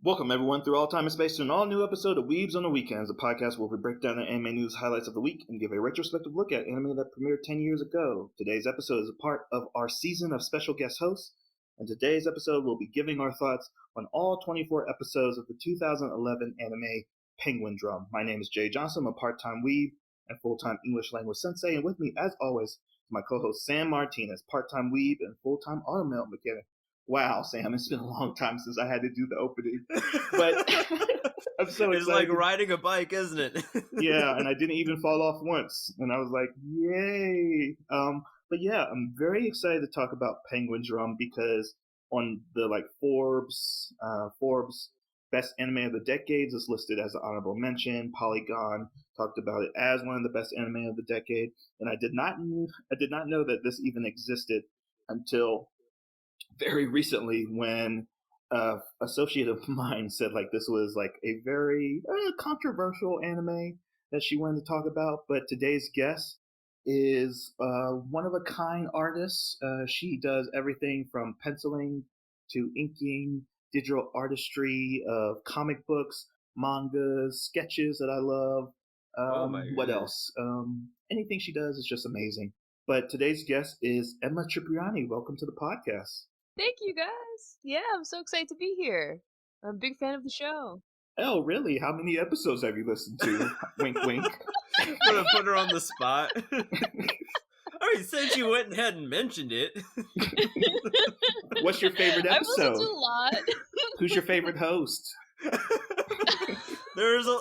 Welcome, everyone, through all time and space to an all-new episode of Weebs on the Weekends, a podcast where we break down the anime news highlights of the week and give a retrospective look at anime that premiered 10 years ago. Today's episode is a part of our season of special guest hosts, and today's episode will be giving our thoughts on all 24 episodes of the 2011 anime Penguindrum. My name is Jay Johnson. I'm a part-time Weeb and full-time English language sensei, and with me, as always, is my co-host Sam Martinez, part-time Weeb and full-time automail mechanic. Wow, Sam, it's been a long time since I had to do the opening, but I'm so excited. It's like riding a bike, isn't it? Yeah, and I didn't even fall off once, and I was like, yay! But yeah, I'm very excited to talk about Penguindrum because on the Forbes Best Anime of the Decades is listed as an honorable mention. Polygon talked about it as one of the best anime of the decade, and I did not know that this even existed until very recently when associate of mine said this was a very controversial anime that she wanted to talk about. But today's guest is one of a kind artist. She does everything from penciling to inking, digital artistry of comic books, mangas, sketches that I love. What else? Anything she does is just amazing. But today's guest is Emma Cipriani. Welcome to the podcast. Thank you, guys. Yeah, I'm so excited to be here. I'm a big fan of the show. Oh, really? How many episodes have you listened to? Wink, wink. Put her on the spot. All right, since you went ahead and mentioned it. What's your favorite episode? I've listened to a lot. Who's your favorite host?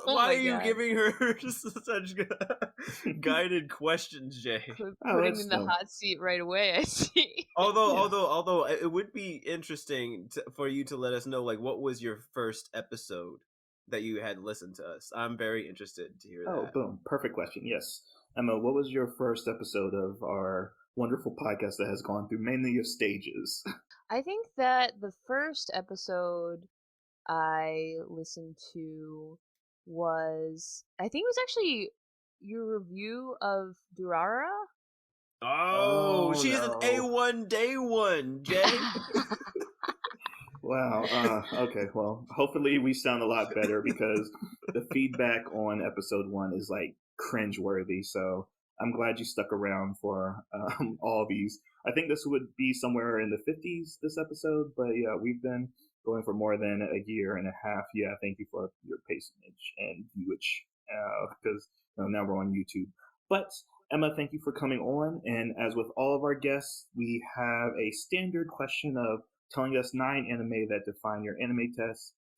Why are you giving her such guided questions, Jay? Putting me in the hot seat right away, I see. Although it would be interesting for you to let us know, what was your first episode that you had listened to us? I'm very interested to hear that. Oh, boom. Perfect question. Yes. Emma, what was your first episode of our wonderful podcast that has gone through mainly your stages? I think that the first episode I listened to was actually your review of Durara. Oh, she's an A1 day one, Jay. Wow. Okay. Well, hopefully we sound a lot better because the feedback on episode 1 is cringeworthy. So I'm glad you stuck around for all these. I think this would be somewhere in the 50s this episode, but yeah, we've been going for more than a year and a half. Yeah, thank you for your patronage and viewage because now we're on YouTube. But Emma, thank you for coming on. And as with all of our guests, we have a standard question of telling us 9 anime that define your anime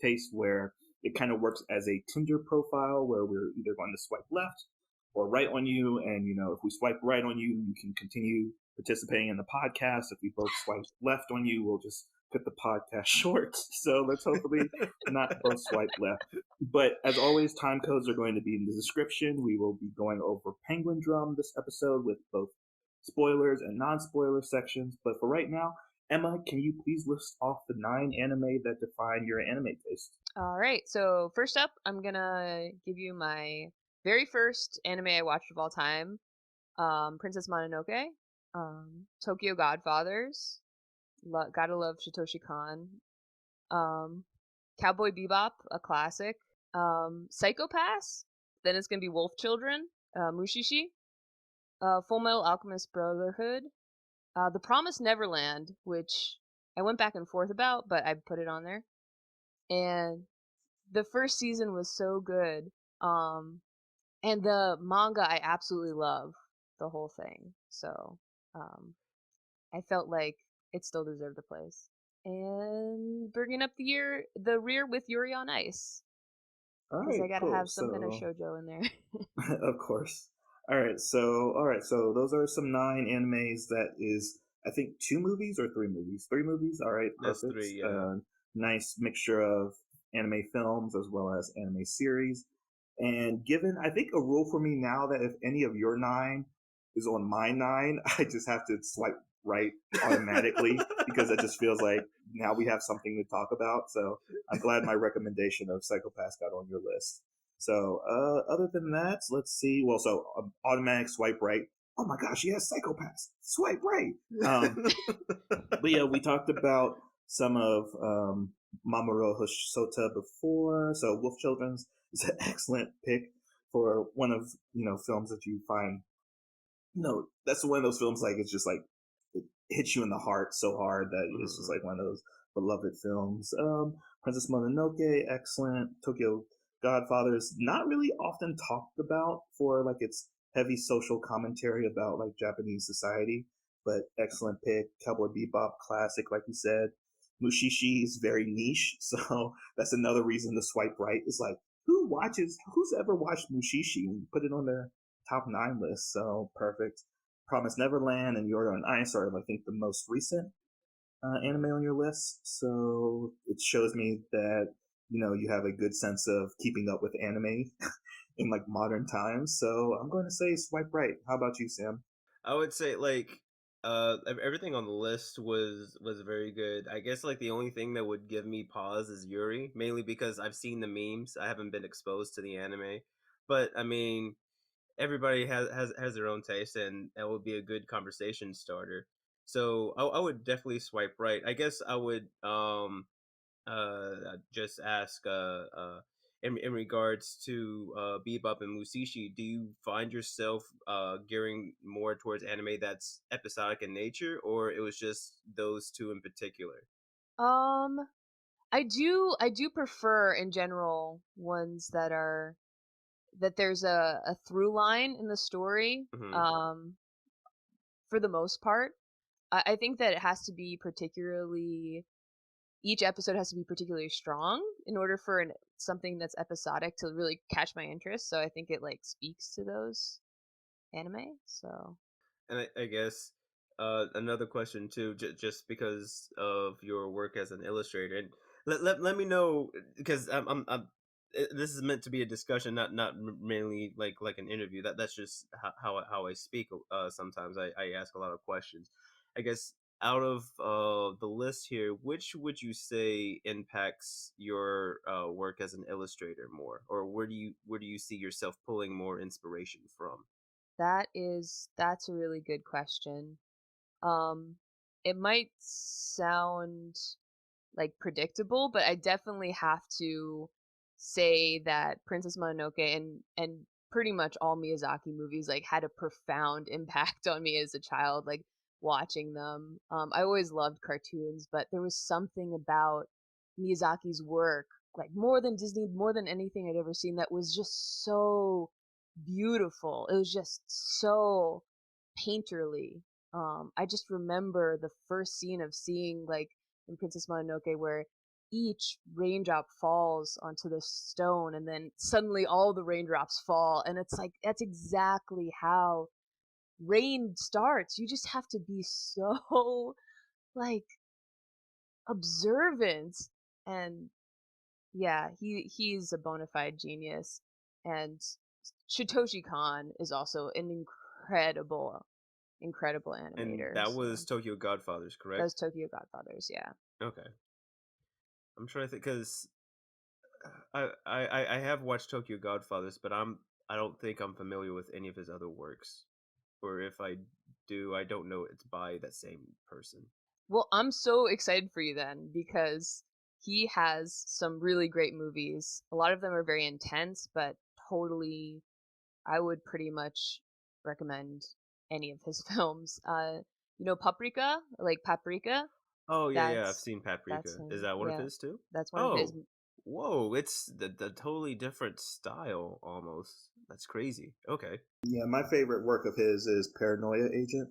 taste, where it kind of works as a Tinder profile where we're either going to swipe left or right on you. And, if we swipe right on you, you can continue participating in the podcast. If we both swipe left on you, we'll just cut the podcast short. So let's hopefully not both swipe left. But as always, time codes are going to be in the description. We will be going over Penguindrum this episode with both spoilers and non-spoiler sections. But for right now, Emma, can you please list off the 9 anime that define your anime taste? All right. So first up, I'm gonna give you my very first anime I watched of all time, Princess Mononoke, Tokyo Godfathers, gotta love Satoshi Kon, Cowboy Bebop, a classic, Psycho Pass, then it's gonna be Wolf Children, Mushishi, Full Metal Alchemist Brotherhood, The Promised Neverland, which I went back and forth about, but I put it on there. And the first season was so good. And the manga I absolutely love, the whole thing. So, I felt like it still deserved a place. And bringing up the rear with Yuri on Ice. Because I gotta have some kind of shoujo in there. Of course. All right, so those are some 9 animes. That is, I think, 2 movies or 3 movies? 3 movies. All right, perfect. That's 3, yeah. Nice mixture of anime films as well as anime series. And given, I think, a rule for me now that if any of your 9 is on my 9, I just have to swipe right automatically because it just feels like now we have something to talk about. So I'm glad my recommendation of Psycho Pass got on your list. So, other than that, let's see. Well, so automatic swipe right. Oh my gosh, yes, Psycho Pass. Swipe right. But yeah, we talked about some of Mamoru Hoshota before. So Wolf Children's is an excellent pick for one of films that you find. No, that's one of those films like it's just like it hits you in the heart so hard that it's just like one of those beloved films. Princess Mononoke, excellent. Tokyo Godfathers, not really often talked about for like its heavy social commentary about like Japanese society, but excellent pick. Cowboy Bebop, classic, like you said. Mushishi is very niche, so that's another reason to swipe right. Is like who's ever watched Mushishi and put it on their top 9 list, so perfect. Promise Neverland and Yuri on Ice are, I think, the most recent anime on your list. So it shows me that you have a good sense of keeping up with anime in like modern times. So I'm going to say swipe right. How about you, Sam? I would say like everything on the list was very good. I guess like the only thing that would give me pause is Yuri, mainly because I've seen the memes. I haven't been exposed to the anime, but I mean everybody has their own taste, and that would be a good conversation starter. So I would definitely swipe right. I guess I would just ask in regards to Bebop and Musishi, do you find yourself gearing more towards anime that's episodic in nature, or it was just those two in particular? Um, I do prefer in general ones that there's a through line in the story. Hmm. For the most part, I think that it has to be particularly each episode has to be particularly strong in order for something that's episodic to really catch my interest. So I think it like speaks to those anime. So And I guess another question too, just because of your work as an illustrator, and let me know, because this is meant to be a discussion, not mainly like an interview. That's just how I speak. Sometimes I ask a lot of questions. I guess out of the list here, which would you say impacts your work as an illustrator more, or where do you see yourself pulling more inspiration from? that's a really good question. Um, it might sound like predictable, but I definitely have to say that Princess Mononoke and pretty much all Miyazaki movies like had a profound impact on me as a child, like watching them. I always loved cartoons, but there was something about Miyazaki's work, like more than Disney, more than anything I'd ever seen, that was just so beautiful. It was just so painterly. I just remember the first scene of seeing like in Princess Mononoke where each raindrop falls onto the stone and then suddenly all the raindrops fall, and it's like that's exactly how rain starts. You just have to be so like observant, and yeah, he's a bona fide genius. And Shitoshi Kon is also an incredible And animator. that So was Tokyo Godfathers, that correct? was Tokyo Godfathers, yeah. Okay. I'm trying to think, because I have watched Tokyo Godfathers, but I don't think I'm familiar with any of his other works, or if I do, I don't know it's by that same person. Well, I'm so excited for you then because he has some really great movies. A lot of them are very intense, but totally, I would pretty much recommend any of his films. Paprika, like Paprika, Oh yeah, yeah, I've that's seen that's Paprika. Is him. that one of Yeah, his too? that's one of his. Oh, whoa! It's the totally different style almost. That's crazy. Okay. Yeah, my favorite work of his is Paranoia Agent,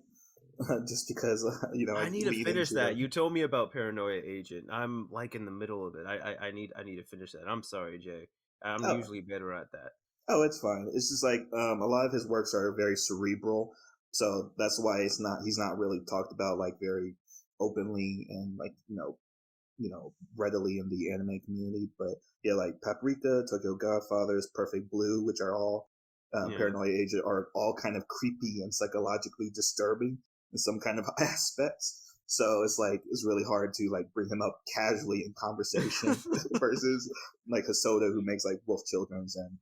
just because I I need to lead finish into that. them. You told me about Paranoia Agent. I'm like in the middle of it. I need to finish that. I'm sorry, Jay. I'm Oh, usually better at that. oh, it's fine. It's just like a lot of his works are very cerebral, so that's why he's not really talked about like very openly and like readily in the anime community. But yeah, like Paprika, Tokyo Godfathers, Perfect Blue, which are all Yeah. Paranoia Agent, are all kind of creepy and psychologically disturbing in some kind of aspects. So it's really hard to like bring him up casually in conversation versus like Hosoda, who makes like Wolf Children's and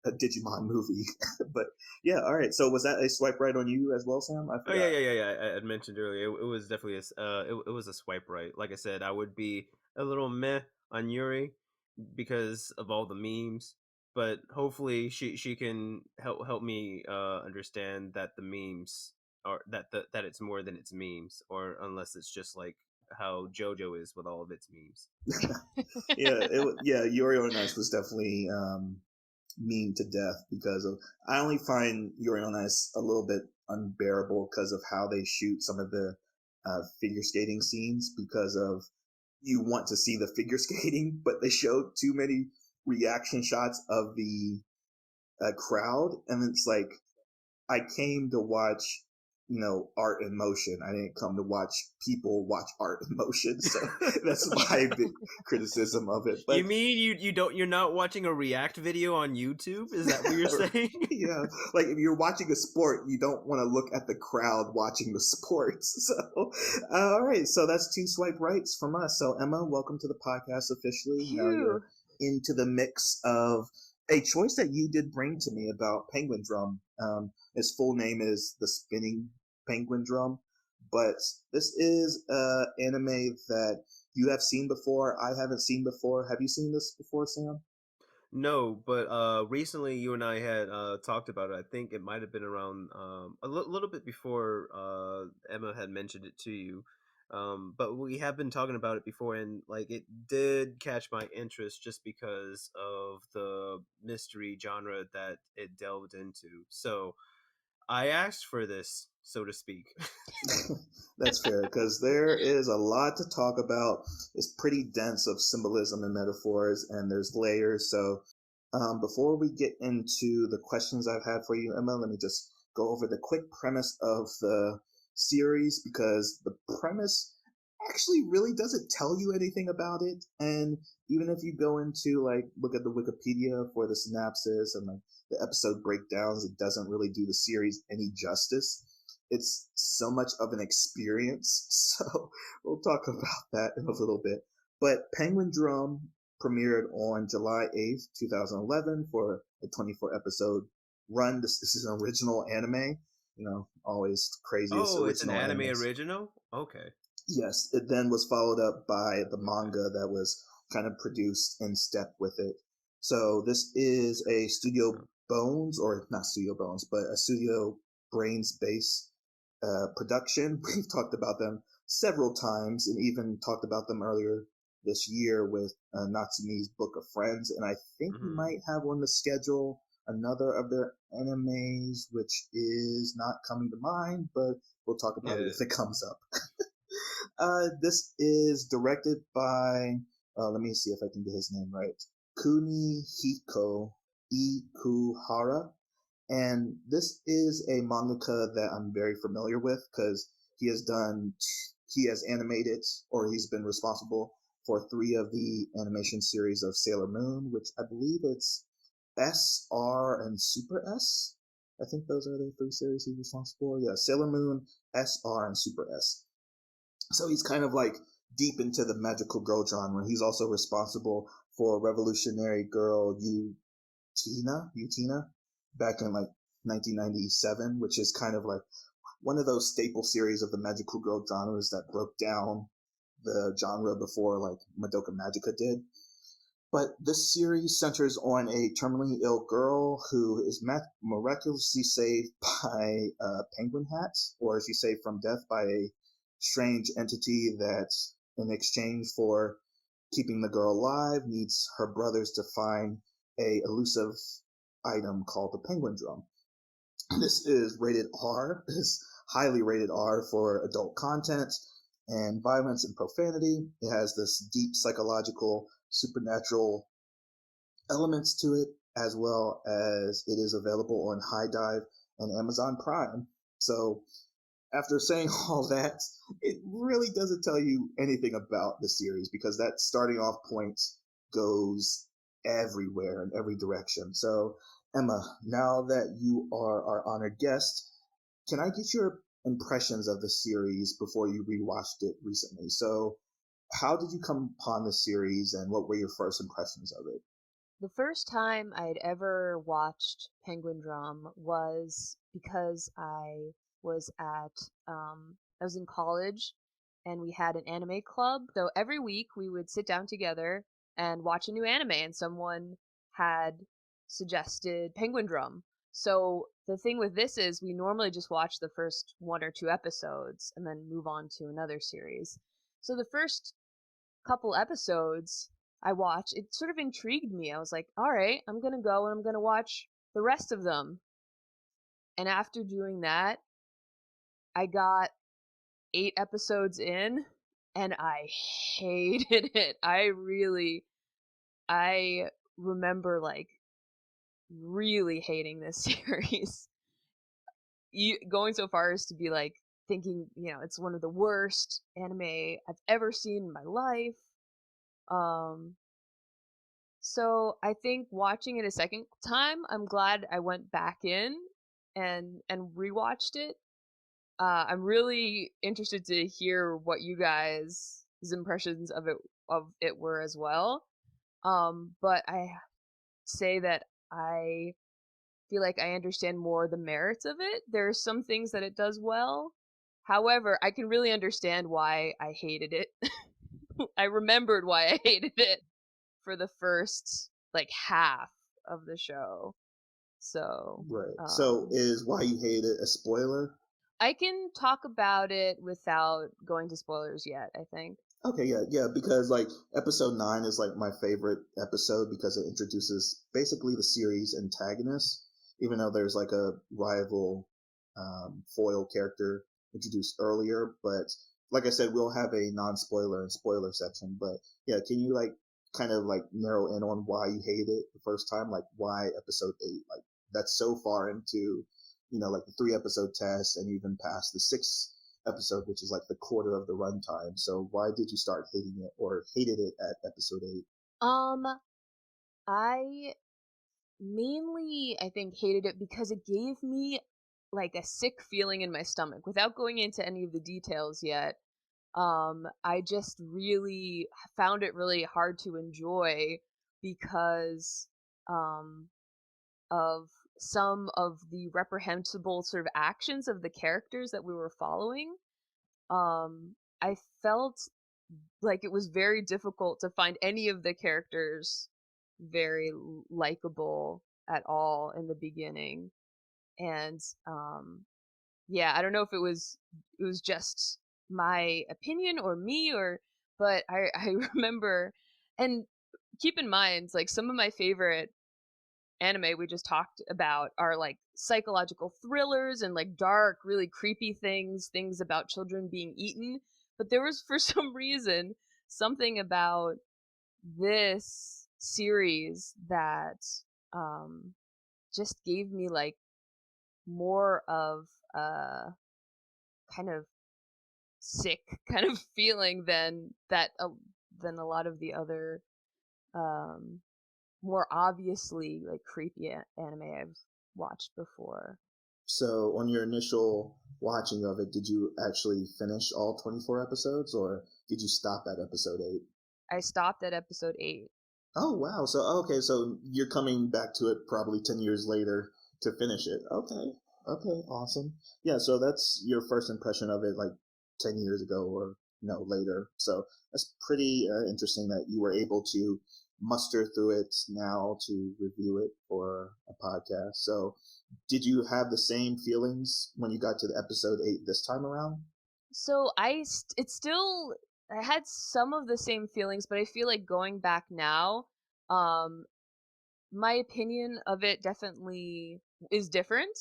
a Digimon movie. But yeah, all right. So was that a swipe right on you as well, Sam? I Oh yeah, forgot. yeah, yeah, yeah. I had mentioned earlier. It was definitely it was a swipe right. Like I said, I would be a little meh on Yuri because of all the memes. But hopefully she can help me understand that the memes are that it's more than its memes, or unless it's just like how JoJo is with all of its memes. Yeah, Yuri on Ice was definitely mean to death because of. I only find Yuri on Ice a little bit unbearable because of how they shoot some of the figure skating scenes. Because of you want to see the figure skating, but they showed too many reaction shots of the crowd, and it's like I came to watch, art in motion. I didn't come to watch people watch art in motion. So that's my big criticism of it. But You mean you're not watching a react video on YouTube? Is that what you're saying? yeah, like if you're watching a sport, you don't want to look at the crowd watching the sports. So, all right, so that's two swipe rights from us. So Emma, welcome to the podcast officially. Now you're into the mix of a choice that you did bring to me about Penguindrum. His full name is The Spinning Penguindrum, but this is an anime that you have seen before. I haven't seen before. Have you seen this before, Sam? No, but recently you and I had talked about it. I think it might have been around little bit before Emma had mentioned it to you. But we have been talking about it before, and like it did catch my interest just because of the mystery genre that it delved into. So I asked for this, so to speak. That's fair because there is a lot to talk about. It's pretty dense of symbolism and metaphors, and there's layers. So, before we get into the questions I've had for you, Emma, let me just go over the quick premise of the series because the premise actually really doesn't tell you anything about it. And even if you go into like look at the Wikipedia for the synopsis and like the episode breakdowns, it doesn't really do the series any justice. It's so much of an experience. So we'll talk about that in a little bit. But Penguindrum premiered on July 8th, 2011 for a 24 episode run. This is an original anime. Always craziest Oh, it's an original anime animes. original? Okay. Yes, it then was followed up by the manga that was kind of produced in step with it. So this is a Studio Bones, or not Studio Bones, but a Studio Brains based production. We've talked about them several times and even talked about them earlier this year with Natsumi's Book of Friends. And I think we might have on the schedule another of their animes, which is not coming to mind, but we'll talk about it if it comes up. This is directed by, let me see if I can get his name right, Kunihiko Ikuhara. And this is a mangaka that I'm very familiar with because he has animated, or he's been responsible for 3 of the animation series of Sailor Moon, which I believe it's S, R, and Super S. I think those are the 3 series he's responsible for. Yeah, Sailor Moon, S, R, and Super S. So he's kind of like deep into the magical girl genre. He's also responsible for Revolutionary Girl Utena back in like 1997, which is kind of like one of those staple series of the magical girl genres that broke down the genre before like Madoka Magica did. But this series centers on a terminally ill girl who is miraculously saved by penguin hats, or as you say, from death by a strange entity that, in exchange for keeping the girl alive, needs her brothers to find a elusive item called the Penguindrum. This is rated R. It's highly rated R for adult content and violence and profanity. It has this deep psychological, supernatural elements to it, as well as it is available on High Dive and Amazon Prime. So after saying all that, it really doesn't tell you anything about the series because that starting off point goes everywhere in every direction. So Emma, now that you are our honored guest, can I get your impressions of the series before you rewatched it recently? So how did you come upon the series and what were your first impressions of it? The first time I'd ever watched Penguindrum was because I was I was in college and we had an anime club. So every week we would sit down together and watch a new anime, and someone had suggested Penguindrum. So the thing with this is we normally just watch the first 1 or 2 episodes and then move on to another series. So the first couple episodes I watched, it sort of intrigued me. I was like, all right, I'm going to go and I'm going to watch the rest of them. And after doing that, I got 8 episodes in and I hated it. I remember like really hating this series. Going so far as to be like thinking, it's one of the worst anime I've ever seen in my life. So I think watching it a second time, I'm glad I went back in and rewatched it. I'm really interested to hear what you guys' impressions of it were as well. But I say that I feel like I understand more the merits of it. There are some things that it does well. However, I can really understand why I hated it. I remembered why I hated it for the first like half of the show. So Right. So is why you hate it a spoiler? I can talk about it without going to spoilers yet, I think. Okay, yeah, because like episode 9 is like my favorite episode because it introduces basically the series antagonist, even though there's like a rival foil character introduced earlier. But like I said, we'll have a non-spoiler and spoiler section. But yeah, can you like kind of like narrow in on why you hate it the first time? Like why episode 8? Like that's so far into, like the 3-episode test and even past the 6th episode, which is like the quarter of the runtime. So why did you start hating it or hated it at episode 8? I mainly, I think, hated it because it gave me like a sick feeling in my stomach. Without going into any of the details yet, I just really found it really hard to enjoy because of some of the reprehensible sort of actions of the characters that we were following. I felt like it was very difficult to find any of the characters very likable at all in the beginning. And yeah, I don't know if it was just my opinion or me, but I remember, and keep in mind, like some of my favorite anime we just talked about are like psychological thrillers and like dark, really creepy things about children being eaten. But there was, for some reason, something about this series that just gave me like more of a kind of sick kind of feeling than a lot of the other um more obviously like creepy anime I've watched before. So on your initial watching of it, did you actually finish all 24 episodes or did you stop at episode 8? I stopped at episode 8. Oh, wow. So, okay, so you're coming back to it probably 10 years later to finish it. Okay, awesome. Yeah, so that's your first impression of it like 10 years ago or later. So that's pretty interesting that you were able to muster through it now to review it for a podcast. So did you have the same feelings when you got to the episode 8 this time around? So I had some of the same feelings, but I feel like going back now, my opinion of it definitely is different.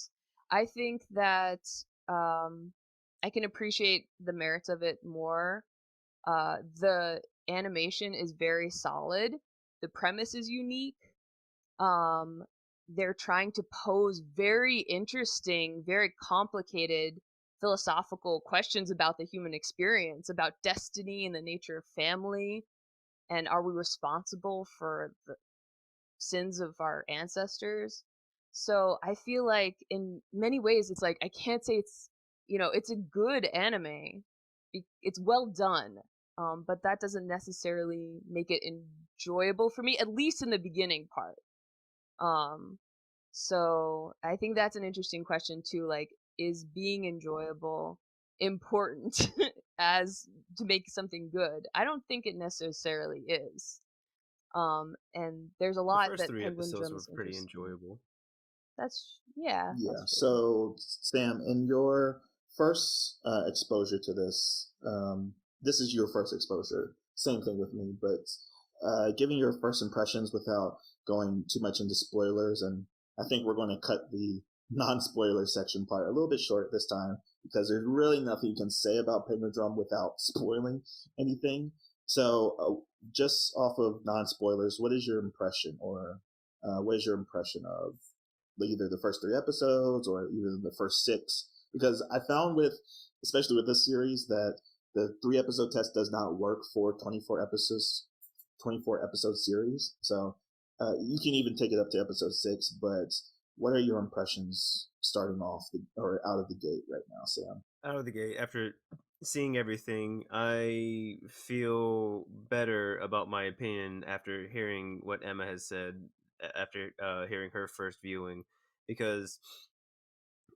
I think that I can appreciate the merits of it more. The animation is very solid. The premise is unique. They're trying to pose very interesting, very complicated philosophical questions about the human experience, about destiny and the nature of family, and are we responsible for the sins of our ancestors? So I feel like in many ways it's like I can't say it's a good anime. It's well done. But that doesn't necessarily make it enjoyable for me, at least in the beginning part. So I think that's an interesting question too. Like, is being enjoyable important as to make something good? I don't think it necessarily is. And there's a The lot first that three episodes Penguindrum were is pretty interested in. enjoyable. Yeah, Yeah. that's true. So, Sam, in your first exposure to this, this is your first exposure. Same thing with me, but giving your first impressions without going too much into spoilers, and I think we're going to cut the non-spoiler section part a little bit short this time because there's really nothing you can say about Penguindrum without spoiling anything. So, just off of non-spoilers, what is your impression, or what is your impression of either the first three episodes or even the first six? Because I found especially with this series, that the 3 episode test does not work for 24 episode series. So you can even take it up to episode 6. But what are your impressions starting off or out of the gate right now, Sam? Out of the gate, after seeing everything, I feel better about my opinion after hearing what Emma has said after hearing her first viewing, because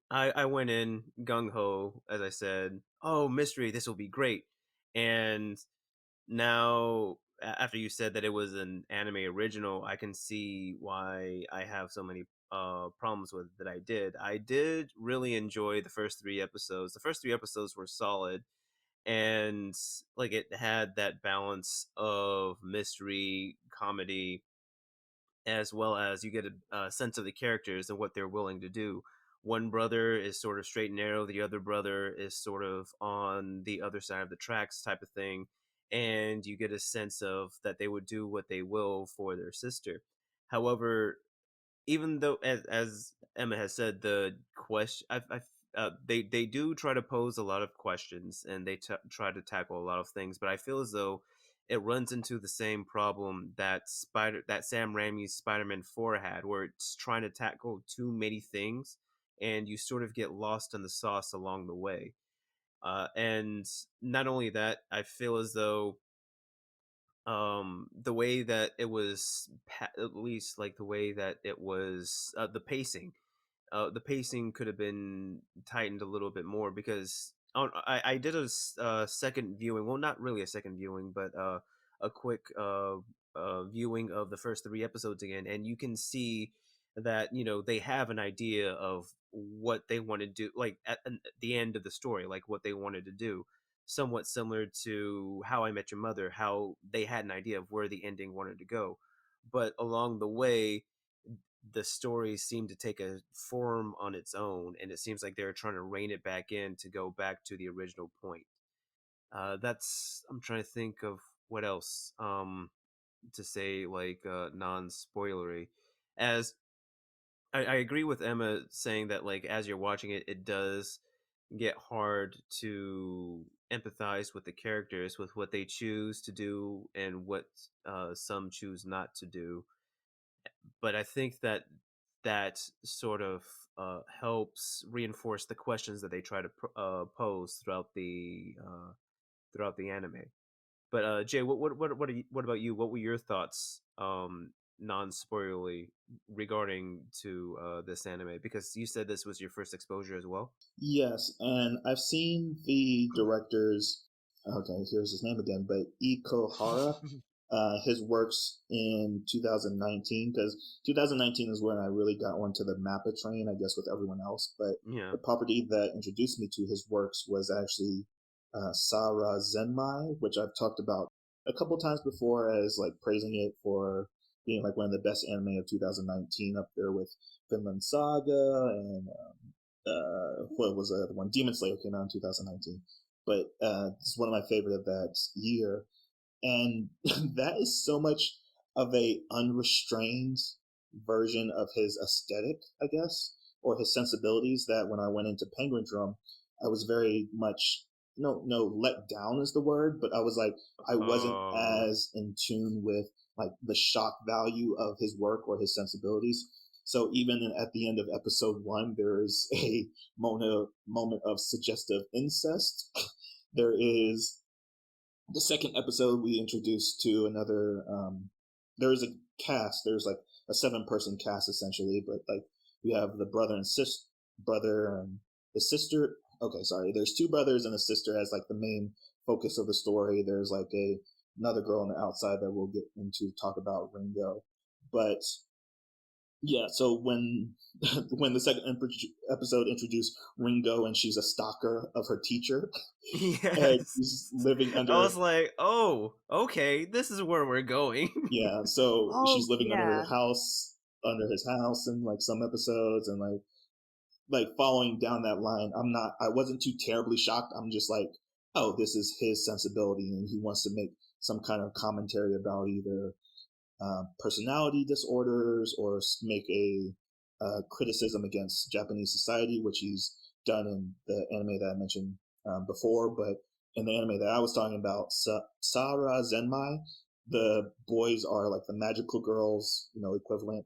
I went in gung ho, as I said, oh, mystery, this will be great. And now, after you said that it was an anime original, I can see why I have so many problems with it that I did. I did really enjoy the first 3 episodes. The first 3 episodes were solid, and like it had that balance of mystery, comedy, as well as you get a sense of the characters and what they're willing to do. One brother is sort of straight and narrow, the other brother is sort of on the other side of the tracks type of thing, and you get a sense of that they would do what they will for their sister. However, even though, as Emma has said, the question they do try to pose a lot of questions, and they try to tackle a lot of things, but I feel as though it runs into the same problem that Sam Raimi's Spider-Man 4 had, where it's trying to tackle too many things, and you sort of get lost in the sauce along the way. And not only that, I feel as though the way that it was at least like the way that it was the pacing could have been tightened a little bit more, because I did a second viewing, well, not really a second viewing, but a quick viewing of the first 3 episodes again, and you can see that they have an idea of what they want to do, like at the end of the story, like what they wanted to do, somewhat similar to How I Met Your Mother, how they had an idea of where the ending wanted to go, but along the way the story seemed to take a form on its own, and it seems like they're trying to rein it back in to go back to the original point. That's I'm trying to think of what else to say, like non-spoilery. As I agree with Emma saying that, like, as you're watching it, it does get hard to empathize with the characters, with what they choose to do and what some choose not to do. But I think that that sort of helps reinforce the questions that they try to pose throughout the anime. But Jay, what about you? What were your thoughts, non-spoilerly, regarding to this anime? Because you said this was your first exposure as well. Yes, and I've seen the director's. Okay, here's his name again, but Ikohara. His works in 2019, because 2019 is when I really got onto the Mappa train, I guess, with everyone else. But Yeah. the property that introduced me to his works was actually Sara Zenmai, which I've talked about a couple times before as like praising it for being like one of the best anime of 2019, up there with Vinland Saga and what was the other one? Demon Slayer came out in 2019. But it's one of my favorite of that year, and that is so much of a unrestrained version of his aesthetic, I guess, or his sensibilities, that when I went into Penguindrum, I was very much no let down is the word, but I was like, I wasn't as in tune with like the shock value of his work or his sensibilities. So even at the end of episode 1, there is a moment of suggestive incest. There is the second episode, we introduced to another. There's a cast. There's like a 7-person cast essentially, but like we have the brother and brother and the sister. Okay, sorry. There's 2 brothers and a sister as like the main focus of the story. There's like a another girl on the outside that we'll get into talk about, Ringo. But yeah, so when when the second episode introduced Ringo and she's a stalker of her teacher, and Yes. she's living I under was like, oh, okay, this is where we're going. yeah, so she's Oh, living yeah. under his house in like some episodes, and like following down that line, I wasn't too terribly shocked. I'm just like, oh, this is his sensibility, and he wants to make some kind of commentary about either personality disorders or make a criticism against Japanese society, which he's done in the anime that I mentioned before. But in the anime that I was talking about, Sara Zenmai, the boys are like the magical girls, equivalent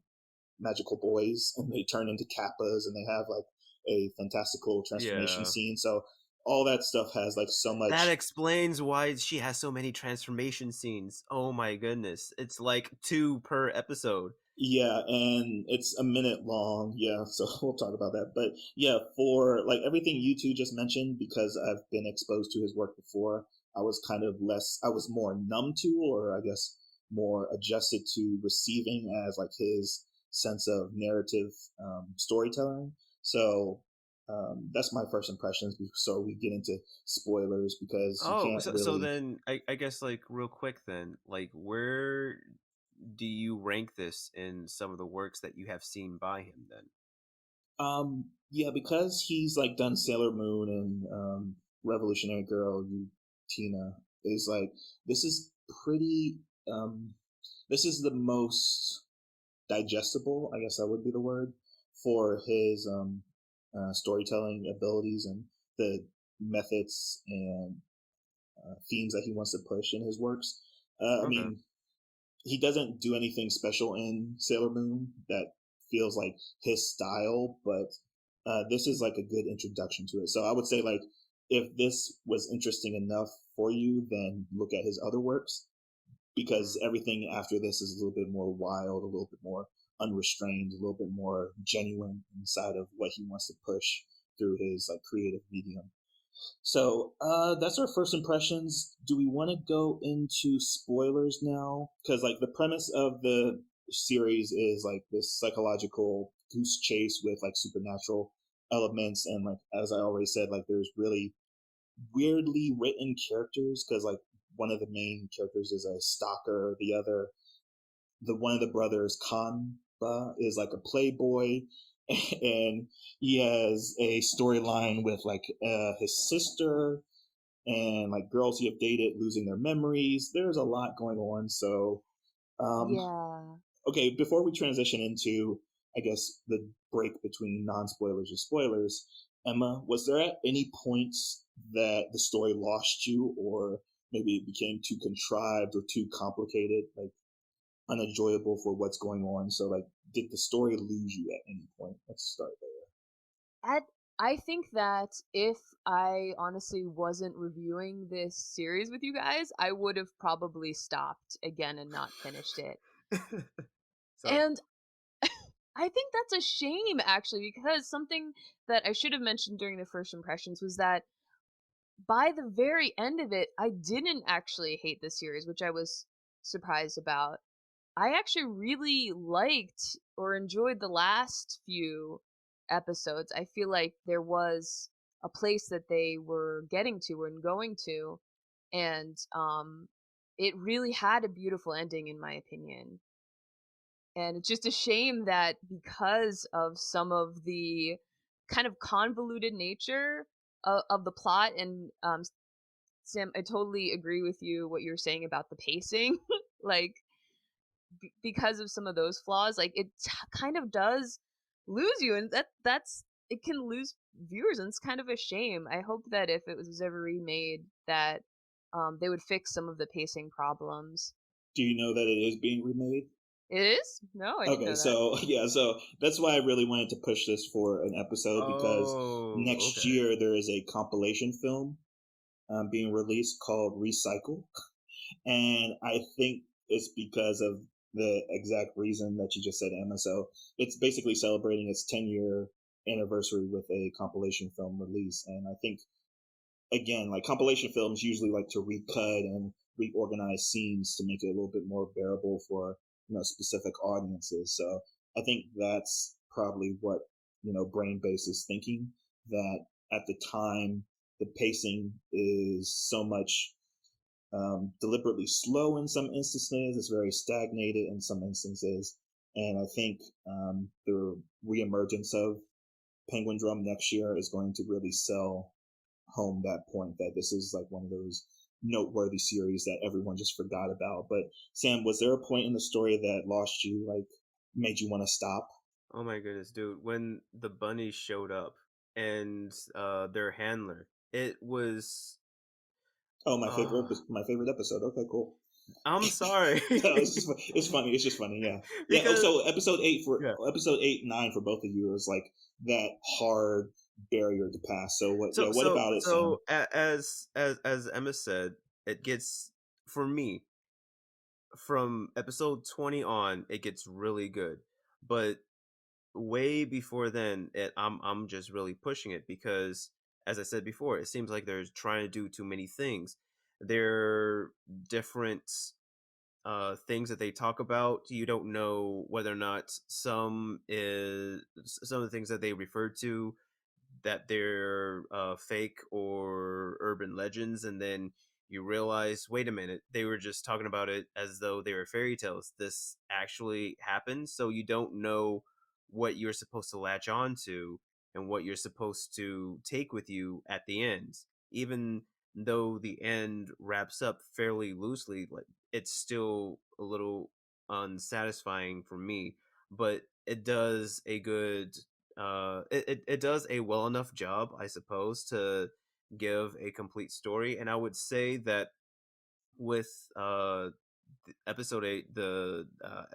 magical boys, and they turn into kappas, and they have like a fantastical transformation Yeah. scene. So all that stuff has like so much. That explains why she has so many transformation scenes. Oh my goodness. It's like 2 per episode. Yeah, and it's a minute long. Yeah, so we'll talk about that. But yeah, for like everything you two just mentioned, because I've been exposed to his work before, I was more numb to, or I guess more adjusted to receiving as like his sense of narrative storytelling. So that's my first impressions. So we get into spoilers because you Oh, can't so really. then I guess like real quick then, like where do you rank this in some of the works that you have seen by him then? Yeah, because he's like done Sailor Moon and Revolutionary Girl, you Tina, is like this is pretty. This is the most digestible, I guess that would be the word, for his storytelling abilities and the methods and themes that he wants to push in his works. I Okay. mean, he doesn't do anything special in Sailor Moon that feels like his style, but this is like a good introduction to it. So I would say like if this was interesting enough for you, then look at his other works, because everything after this is a little bit more wild, a little bit more unrestrained, a little bit more genuine inside of what he wants to push through his like creative medium. So that's our first impressions. Do we want to go into spoilers now? Because like the premise of the series is like this psychological goose chase with like supernatural elements, and like as I already said, like there's really weirdly written characters, because like one of the main characters is a stalker. The one of the brothers, Kanba, is like a playboy, and he has a storyline with like his sister and like girls he have dated losing their memories. There's a lot going on. So, Yeah. okay, before we transition into, I guess, the break between non spoilers and spoilers, Emma, was there at any points that the story lost you, or maybe it became too contrived or too complicated, like unenjoyable for what's going on? So, like, did the story lose you at any point? Let's start there. I think that if I honestly wasn't reviewing this series with you guys, I would have probably stopped again and not finished it. So And I think that's a shame, actually, because something that I should have mentioned during the first impressions was that by the very end of it, I didn't actually hate the series, which I was surprised about. I actually really liked or enjoyed the last few episodes. I feel like there was a place that they were getting to and going to, and it really had a beautiful ending, in my opinion. And it's just a shame that because of some of the kind of convoluted nature of the plot, and Sam, I totally agree with you what you're saying about the pacing. Like, because of some of those flaws, like it kind of does lose you, and that's it can lose viewers, and it's kind of a shame. I hope that if it was ever remade, that they would fix some of the pacing problems. Do you know that it is being remade? It is? No, I didn't Okay, know that. so yeah, so that's why I really wanted to push this for an episode, because oh, next okay. year there is a compilation film being released called Recycle, and I think it's because of the exact reason that you just said, Emma. So it's basically celebrating its 10-year anniversary with a compilation film release, and I think again, like compilation films usually like to recut and reorganize scenes to make it a little bit more bearable for specific audiences. So I think that's probably what Brainbase is thinking, that at the time the pacing is so much deliberately slow in some instances, it's very stagnated in some instances, and I think the reemergence of Penguindrum next year is going to really sell home that point, that this is like one of those noteworthy series that everyone just forgot about. But Sam, was there a point in the story that lost you, like made you want to stop? Oh my goodness, dude! When the bunnies showed up and their handler, it was. Oh, Uh, my favorite episode. Okay, cool. I'm sorry. No, it's funny. It's just funny. Yeah, yeah. Oh, Because so yeah. episode 8, 9 for both of you is like that hard barrier to pass. So what? Yeah, So what so about it, Sam? so as Emma said, it gets for me from episode 20 on, it gets really good. But way before then, I'm just really pushing it because, as I said before, it seems like they're trying to do too many things. They're different things that they talk about. You don't know whether or not some of the things that they refer to, that they're fake or urban legends, and then you realize, wait a minute, they were just talking about it as though they were fairy tales. This actually happened, so you don't know what you're supposed to latch on to and what you're supposed to take with you at the end. Even though the end wraps up fairly loosely, like, it's still a little unsatisfying for me, but it does a good it does a well enough job, I suppose, to give a complete story. And I would say that with episode 8, the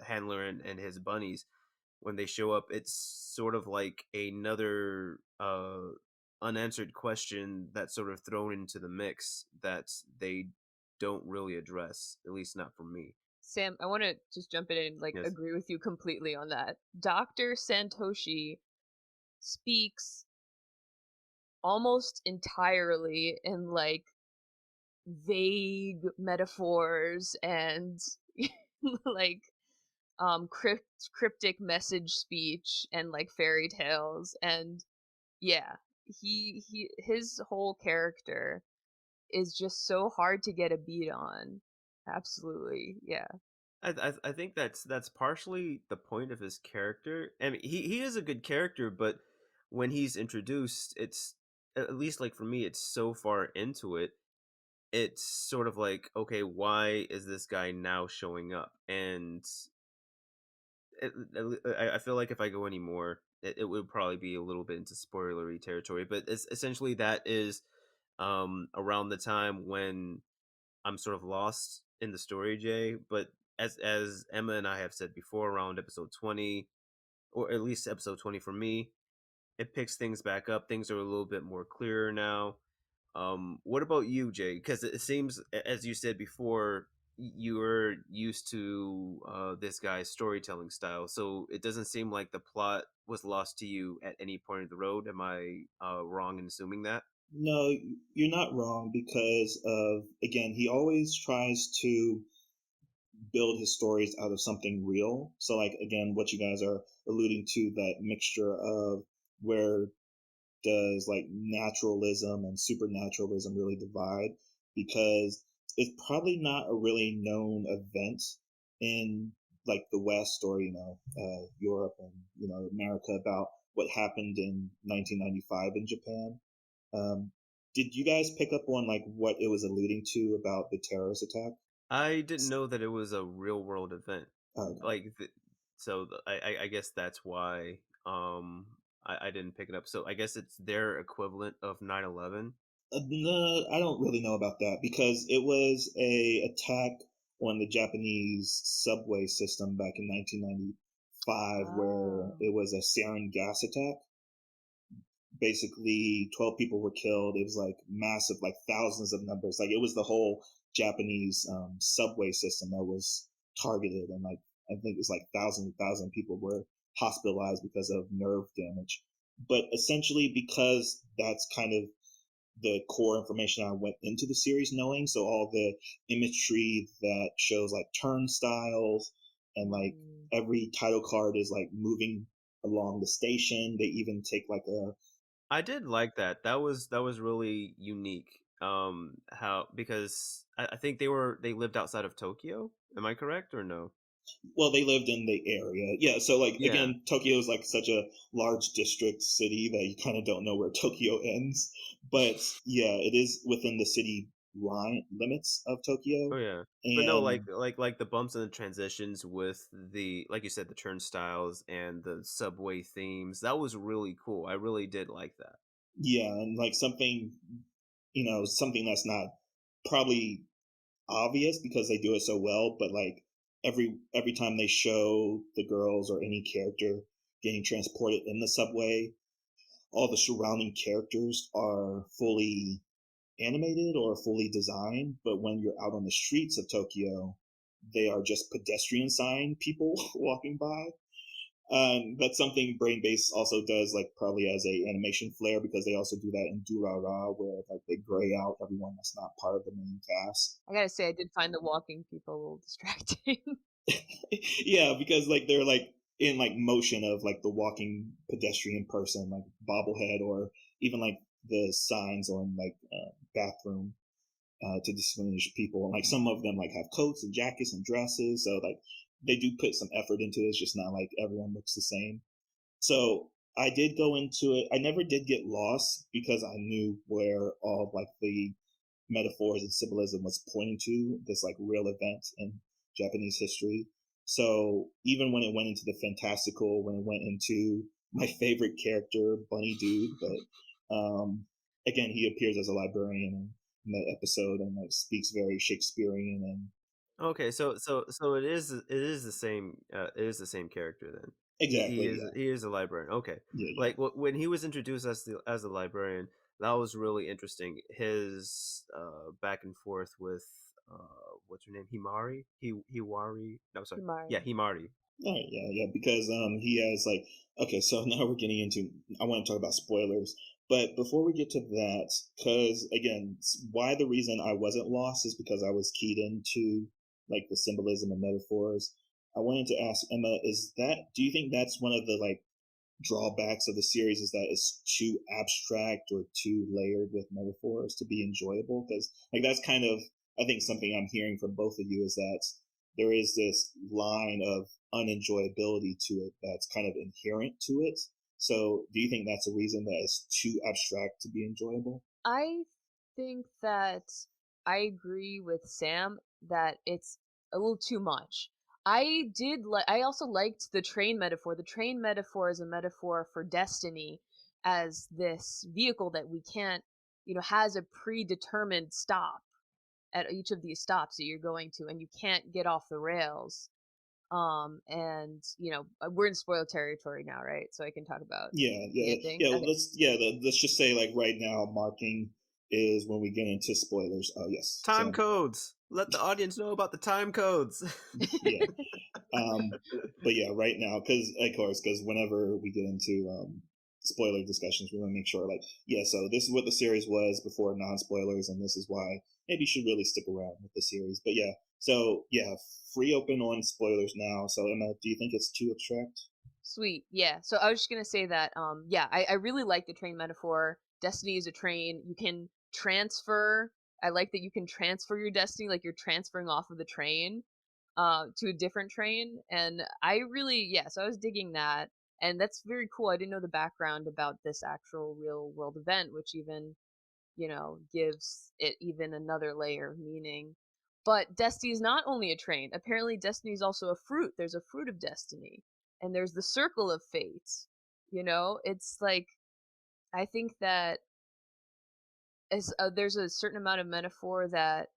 handler and his bunnies, when they show up, it's sort of like another unanswered question that's sort of thrown into the mix that they don't really address, at least not for me. Sam, I want to just jump in and like Yes. agree with you completely on that. Dr. Santoshi speaks almost entirely in like vague metaphors and like cryptic message speech and like fairy tales, and yeah, his whole character is just so hard to get a beat on. Absolutely, yeah. I think that's partially the point of his character. I mean, he is a good character, but when he's introduced, it's, at least like for me, it's so far into it. It's sort of like, okay, why is this guy now showing up? And I feel like if I go any more, it would probably be a little bit into spoilery territory. But it's essentially that is around the time when I'm sort of lost in the story, Jay. But as Emma and I have said before, around episode 20, or at least episode 20 for me, it picks things back up. Things are a little bit more clearer now. What about you, Jay? Because it seems, as you said before, you were used to this guy's storytelling style, so it doesn't seem like the plot was lost to you at any point of the road. Am I wrong in assuming that? No, you're not wrong, because of, again, he always tries to build his stories out of something real. So like, again, what you guys are alluding to, that mixture of where does like naturalism and supernaturalism really divide, because it's probably not a really known event in like the West, or Europe and America, about what happened in 1995 in Japan. um, did you guys pick up on like what it was alluding to about the terrorist attack? I didn't know that it was a real world event. Okay. Like, I guess that's why I didn't pick it up. So I guess it's their equivalent of 9/11. No, I don't really know about that, because it was a attack on the Japanese subway system back in 1995, where Oh. it was a sarin gas attack. Basically, 12 people were killed. It was like massive, like thousands of numbers. Like, it was the whole Japanese subway system that was targeted, and like I think it was like thousands and thousands of people were hospitalized because of nerve damage. But essentially, because that's kind of the core information I went into the series knowing. So all the imagery that shows like turnstiles and like every title card is like moving along the station. They even take like a I did like that. That was really unique. How because I think they lived outside of Tokyo. Am I correct or no? well, they lived in the area. Yeah, so like Yeah. again, Tokyo is like such a large district city that you kind of don't know where Tokyo ends. But yeah, it is within the city line limits of Tokyo. Oh yeah. But no, And like the bumps and the transitions with the like you said the turnstiles and the subway themes. That was really cool. I really did like that. yeah, and like something, something that's not probably obvious because they do it so well, but like every time they show the girls or any character getting transported in the subway, all the surrounding characters are fully animated or fully designed, but when you're out on the streets of Tokyo, they are just pedestrian sign people walking by. That's something Brain Base also does, like probably as a animation flair, because they also do that in Durara, where like they gray out everyone that's not part of the main cast. I gotta say, I did find the walking people a little distracting. Yeah, because like they're like in like motion of like the walking pedestrian person, like bobblehead, or even like the signs on like bathroom to distinguish people. And like some of them like have coats and jackets and dresses, so like they do put some effort into it. It's just not like everyone looks the same. So I did go into it. I never did get lost because I knew where all of like the metaphors and symbolism was pointing to this like real event in Japanese history. So even when it went into the fantastical, when it went into my favorite character, Bunny Dude, but again, he appears as a librarian in that episode and like speaks very Shakespearean and Okay, so it is the same it is the same character then. exactly, yeah, He is a librarian. Okay, yeah, yeah. like when he was introduced as a librarian, that was really interesting. His back and forth with what's her name, Hiwari. No, sorry, yeah, Himari. Himari. All right, yeah, yeah, because he has like okay, so now we're getting into I want to talk about spoilers, but before we get to that, because again, why the reason I wasn't lost is because I was keyed into like the symbolism and metaphors. I wanted to ask Emma, do you think that's one of the like drawbacks of the series is that it's too abstract or too layered with metaphors to be enjoyable? Because like that's kind of I think something I'm hearing from both of you is that there is this line of unenjoyability to it that's kind of inherent to it. So do you think that's a reason that it's too abstract to be enjoyable? I think that I agree with Sam that it's a little too much. I also liked the train metaphor. The train metaphor is a metaphor for destiny as this vehicle that we can't, has a predetermined stop at each of these stops that you're going to, and you can't get off the rails. And we're in spoiler territory now, right? So I can talk about Yeah, the yeah, ending. yeah. Okay. Let's just say like right now, marking is when we get into spoilers. Oh yes, Time Sam. codes. Let the audience know about the time codes. Yeah. But yeah, right now, because of course, because whenever we get into spoiler discussions, we want to make sure, like, yeah, so this is what the series was before non-spoilers, and this is why maybe you should really stick around with the series. But yeah, so yeah, free open on spoilers now. So Emma, do you think it's too abstract? Sweet. Yeah. So I was just gonna say that yeah, I really like the train metaphor. Destiny is a train. You can transfer. I like that you can transfer your destiny, like you're transferring off of the train to a different train. And I really, yeah, so I was digging that. And that's very cool. I didn't know the background about this actual real world event, which even, gives it even another layer of meaning. But Destiny is not only a train. Apparently, Destiny is also a fruit. There's a fruit of destiny, and there's the circle of fate. It's like I think that there's a certain amount of metaphor that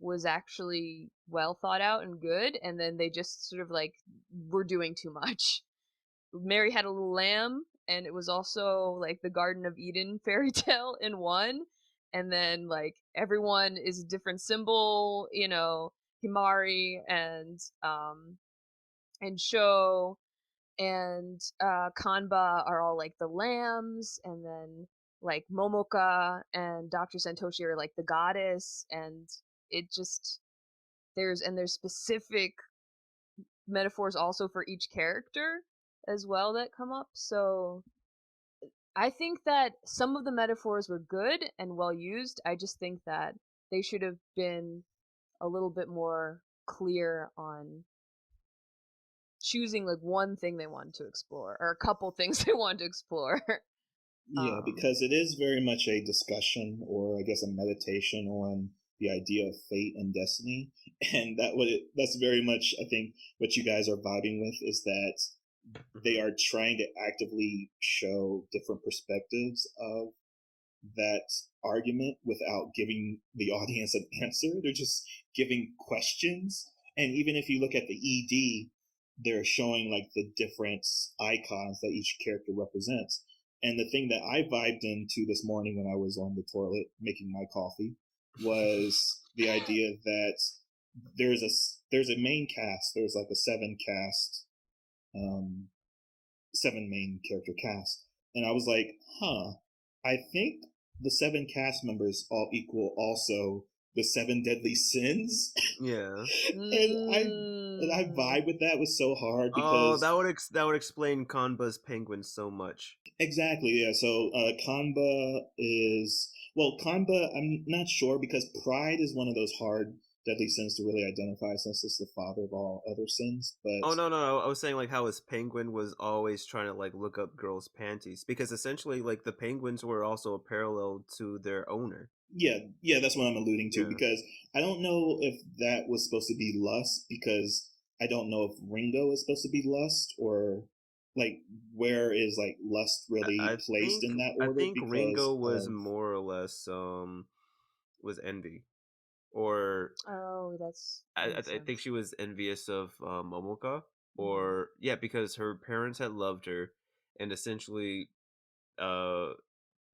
was actually well thought out and good, and then they just sort of like were doing too much. Mary had a little lamb, and it was also like the Garden of Eden fairy tale in one. And then like everyone is a different symbol, Himari and Sho and Kanba are all like the lambs, and then like Momoka and Dr. Santoshi are like the goddess, and it just there's specific metaphors also for each character as well that come up. So I think that some of the metaphors were good and well used. I just think that they should have been a little bit more clear on choosing like one thing they wanted to explore or a couple things they wanted to explore. Yeah, because it is very much a discussion, or I guess a meditation on the idea of fate and destiny, and that's very much, I think, what you guys are vibing with, is that they are trying to actively show different perspectives of that argument without giving the audience an answer. They're just giving questions. And even if you look at the ED, they're showing like the different icons that each character represents. And the thing that I vibed into this morning when I was on the toilet making my coffee was the idea that there's a main cast. There's like a seven main character cast, and I was like, I think the 7 cast members all equal also the 7 deadly sins. Yeah. and I vibe with that was so hard Oh, because that would explain Kanba's penguin so much. exactly, yeah. So Kanba is, well, Kanba, I'm not sure, because pride is one of those hard deadly sins to really identify, since it's the father of all other sins. But Oh no, I was saying like how his penguin was always trying to like look up girls' panties, because essentially like the penguins were also a parallel to their owner. yeah, that's what I'm alluding to, Yeah. because I don't know if that was supposed to be lust, because I don't know if Ringo is supposed to be lust, or like where is like lust really placed in that I order, think because Ringo was of more or less was envy, or Oh, that's makes I think sense. she was envious of Momoka, Mhm. or yeah, because her parents had loved her, and essentially uh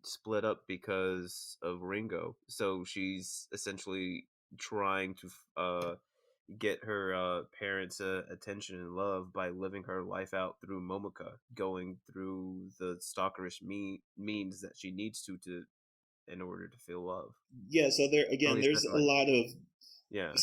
split up because of Ringo. So she's essentially trying to get her parents' attention and love by living her life out through Momoka, going through the stalkerish means that she needs to in order to feel love. yeah. So there At again, least there's that's a what. lot of Yeah.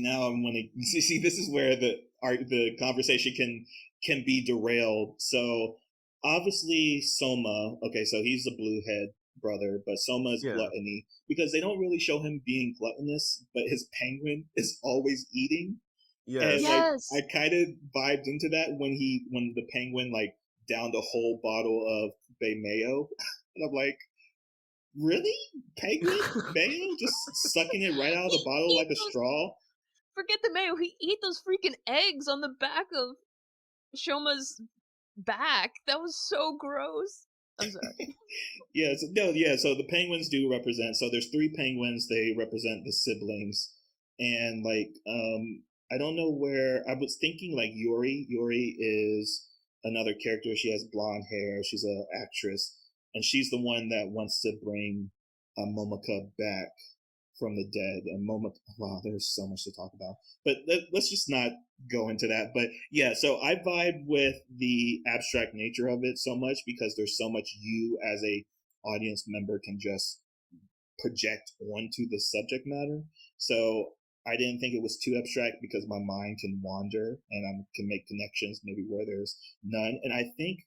now I'm want to see this is where the conversation can be derailed. So obviously Soma, okay, so he's the blue head brother, but Soma is Yeah. gluttony, because they don't really show him being gluttonous, but his penguin is always eating. And Yes. like Yes. I kind of vibed into that when the penguin like downed a whole bottle of bay mayo. And I'm like, really? Penguin mayo? Just sucking it right out of the He bottle ate like a those. straw? Forget the mayo. He ate those freaking eggs on the back of Shoma's back. That was so gross. I'm sorry. Yeah, so, no, yeah. So the penguins do represent. So there's 3 penguins. They represent the siblings, and like I don't know where I was thinking. Like Yuri. Yuri is another character. She has blonde hair. She's an actress, and she's the one that wants to bring Momoka back from the dead. And wow, there's so much to talk about, but let's just not go into that. But yeah, so I vibe with the abstract nature of it so much, because there's so much you as a audience member can just project onto the subject matter. So I didn't think it was too abstract, because my mind can wander and I can make connections maybe where there's none. And I think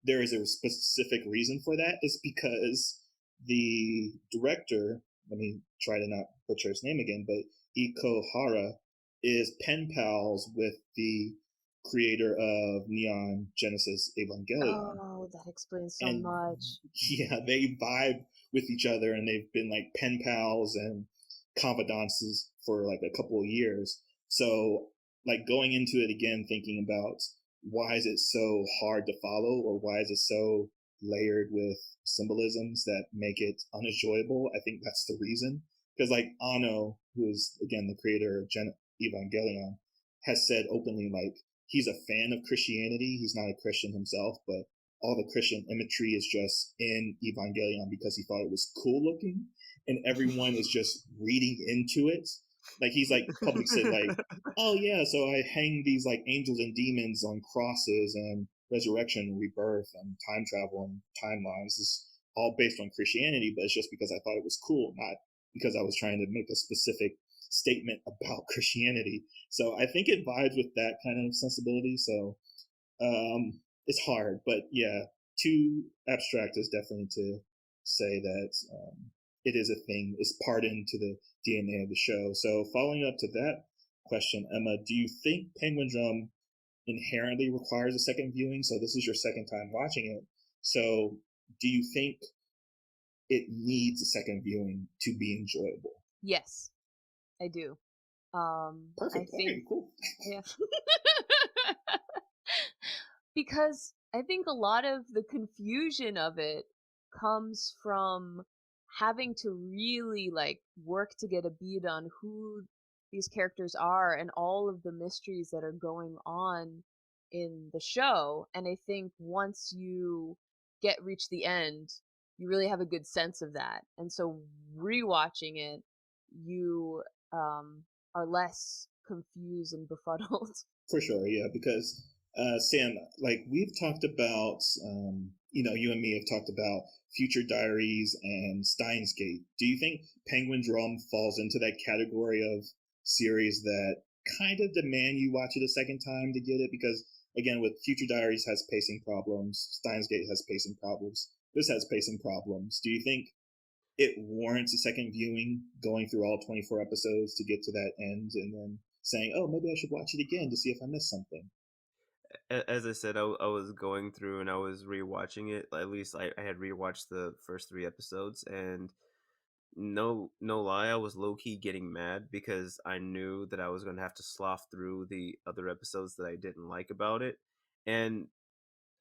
there is a specific reason for that. Is because the director, let me try to not butcher his name again, but Iko Hara is pen pals with the creator of Neon Genesis Evangelion. Oh, that explains so And much. yeah, they vibe with each other, and they've been like pen pals and confidances for like a couple of years. So like going into it again, thinking about why is it so hard to follow, or why is it so layered with symbolisms that make it unenjoyable, I think that's the reason. Because like Ano, who is again the creator of Evangelion, has said openly, like, he's a fan of Christianity. He's not a Christian himself, but all the Christian imagery is just in Evangelion because he thought it was cool looking, and everyone is just reading into it. Like he's like public said, like, oh yeah, so I hang these like angels and demons on crosses, and resurrection and rebirth and time travel and timelines. all based on Christianity, but it's just because I thought it was cool, not because I was trying to make a specific statement about Christianity. So I think it vibes with that kind of sensibility. So it's hard, but yeah, too abstract is definitely to say that it is a thing. It's part into the DNA of the show. So following up to that question, Emma, do you think Penguindrum inherently requires a second viewing? So this is your second time watching it. So do you think it needs a second viewing to be enjoyable? Yes, I do. Perfect. I think, okay, cool. yeah. Because I think a lot of the confusion of it comes from having to really like work to get a beat on who these characters are and all of the mysteries that are going on in the show. And I think once you reach the end, you really have a good sense of that. And so rewatching it, you are less confused and befuddled. For sure, yeah, because Sam, like we've talked about, you and me have talked about Future Diaries and Steins Gate. Do you think Penguindrum falls into that category of series that kind of demand you watch it a second time to get it? Because again, with Future Diaries has pacing problems, Steins Gate has pacing problems, this has pacing problems. Do you think it warrants a second viewing, going through all 24 episodes to get to that end and then saying, oh, maybe I should watch it again to see if I missed something? As I said, I was going through and I was rewatching it. At least I had rewatched the first 3 episodes, and no lie, I was low key getting mad because I knew that I was going to have to slough through the other episodes that I didn't like about it. And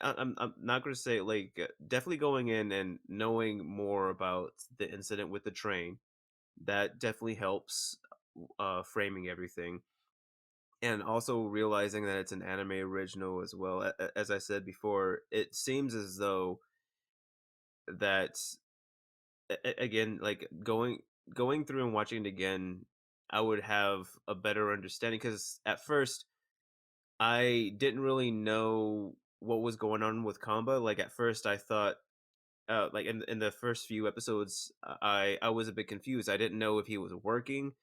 I'm not going to say like definitely going in and knowing more about the incident with the train, that definitely helps framing everything, and also realizing that it's an anime original as well. As I said before, it seems as though that again, like going through and watching it again, I would have a better understanding, because at first I didn't really know what was going on with Kamba. Like at first I thought, like in the first few episodes, I was a bit confused. I didn't know if he was working.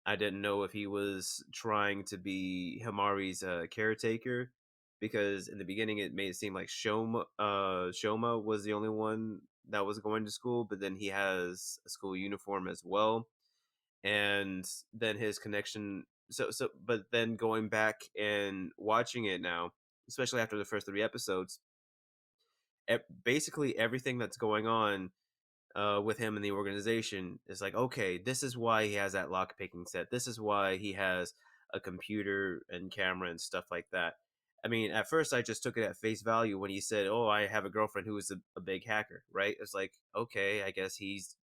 I didn't know if he was trying to be Himari's caretaker, because in the beginning it made it seem like Shoma was the only one that was going to school, but then he has a school uniform as well, and then his connection. But then going back and watching it now, especially after the first 3 episodes, basically everything that's going on with him in the organization is like, okay, this is why he has that lock picking set. This is why he has a computer and camera and stuff like that. I mean, at first I just took it at face value when he said, "Oh, I have a girlfriend who is a big hacker." Right? It's like, okay, I guess he's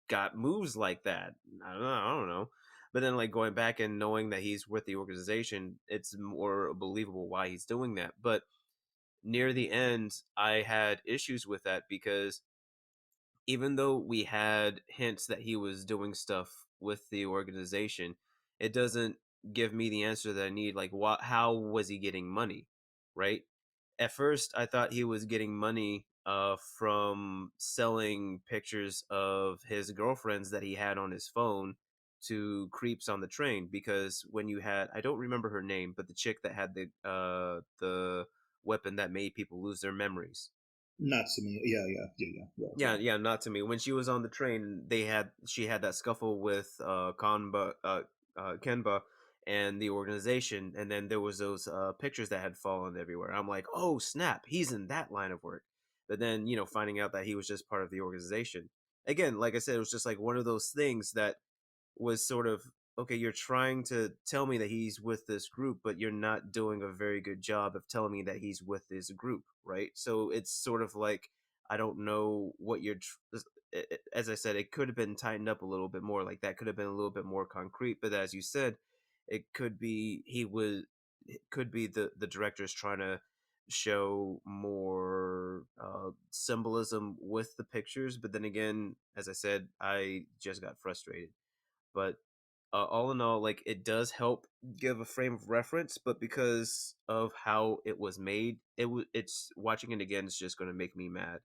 got moves like that. I don't know. But then, like going back and knowing that he's with the organization, it's more believable why he's doing that. But near the end, I had issues with that because even though we had hints that he was doing stuff with the organization, it doesn't give me the answer that I need. Like, what? How was he getting money? Right? At first, I thought he was getting money from selling pictures of his girlfriends that he had on his phone to creeps on the train. Because when you had, I don't remember her name, but the chick that had the weapon that made people lose their memories. Not to me. Yeah, not to me. When she was on the train, she had that scuffle with Kenba and the organization, and then there was those pictures that had fallen everywhere. I'm like, oh snap, he's in that line of work. But then finding out that he was just part of the organization. Again, like I said, it was just like one of those things that was sort of, okay, you're trying to tell me that he's with this group, but you're not doing a very good job of telling me that he's with this group, right? So it's sort of like, I don't know what you're as I said, it could have been tightened up a little bit more. Like that could have been a little bit more concrete, but as you said, it could be the director's trying to show more symbolism with the pictures, but then again, as I said, I just got frustrated. But all in all, like it does help give a frame of reference, but because of how it was made, it's watching it again is just going to make me mad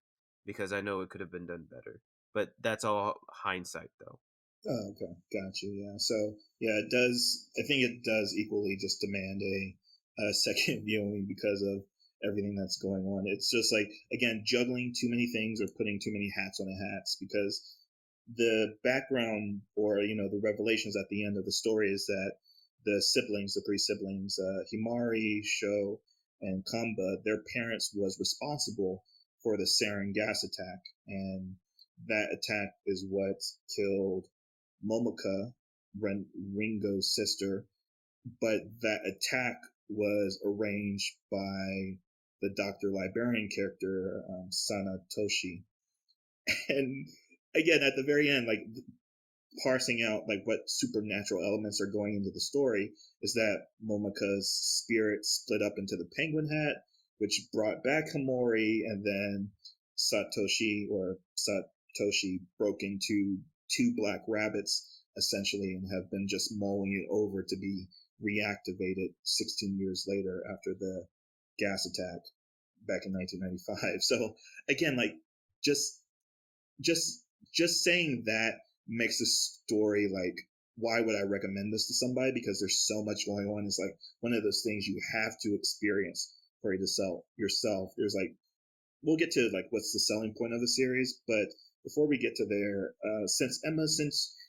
because I know it could have been done better. But that's all hindsight, though. Oh, okay, gotcha. Yeah. So yeah, it does. I think it does equally just demand a second viewing because of everything that's going on. It's just like, again, juggling too many things or putting too many hats on the hats, because the background, or the revelations at the end of the story, is that the three siblings, Himari, Sho, and Kamba, their parents was responsible for the sarin gas attack, and that attack is what killed Momoka, Ringo's sister. But that attack was arranged by the Dr. Librarian character, Sana Toshi. And again, at the very end, like, parsing out like what supernatural elements are going into the story, is that Momoka's spirit split up into the penguin hat, which brought back Hamori, and then Satoshi broke into two black rabbits essentially, and have been just mulling it over to be reactivated 16 years later after the gas attack back in 1995. So again, like, just just just saying that makes the story, like, why would I recommend this to somebody? Because there's so much going on. It's like one of those things you have to experience for you to sell yourself. There's like, we'll get to like what's the selling point of the series, but before we get to there, since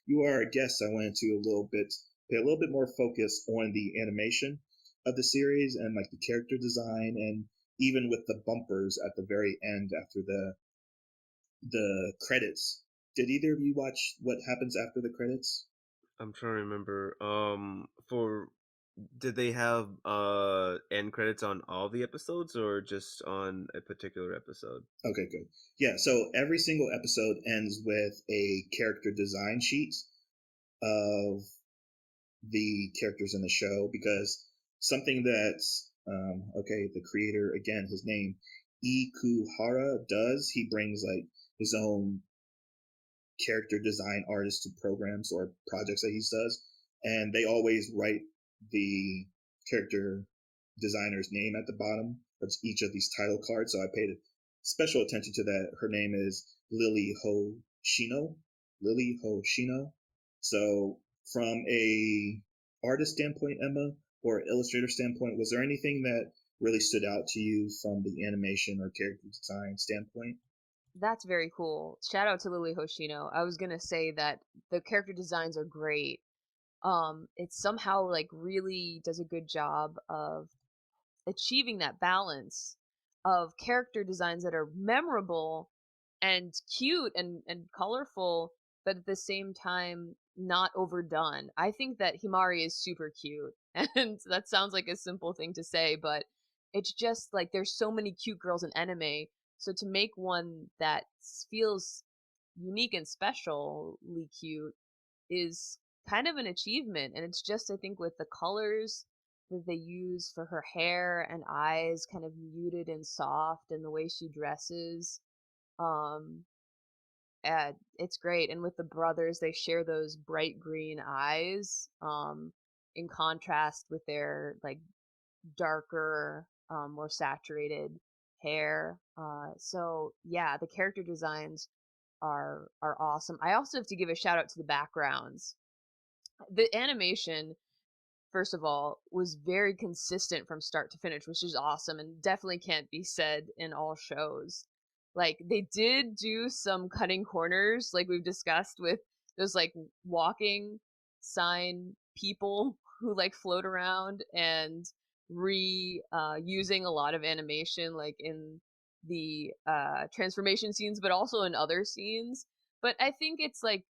you are a guest, I wanted to pay a little bit more focus on the animation of the series, and like the character design, and even with the bumpers at the very end after the credits. Did either of you watch what happens after the credits? I'm trying to remember. For did they have end credits on all the episodes or just on a particular episode? Okay, good. Yeah, so every single episode ends with a character design sheet of the characters in the show, because something that the creator, again, his name Ikuhara, does, he brings like his own character design artist to programs or projects that he does, and they always write the character designer's name at the bottom of each of these title cards. So I paid special attention to that. Her name is Lily Hoshino. Lily Hoshino. So from a artist standpoint, Emma, or illustrator standpoint, was there anything that really stood out to you from the animation or character design standpoint? That's very cool. Shout out to Lily Hoshino. I was gonna say that the character designs are great. It somehow like really does a good job of achieving that balance of character designs that are memorable and cute and colorful, but at the same time not overdone. I think that Himari is super cute, and that sounds like a simple thing to say, but it's just like there's so many cute girls in anime, so to make one that feels unique and specially cute is kind of an achievement. And it's just, I think, with the colors that they use for her hair and eyes, kind of muted and soft, and the way she dresses, um it's great. And with the brothers, they share those bright green eyes, in contrast with their like darker, more saturated hair. So yeah, the character designs are awesome. I also have to give a shout out to the backgrounds. The animation, first of all, was very consistent from start to finish, which is awesome and definitely can't be said in all shows. Like, they did do some cutting corners, like we've discussed, with those like walking sign people who like float around, and using a lot of animation, like in the transformation scenes, but also in other scenes. But I think it's like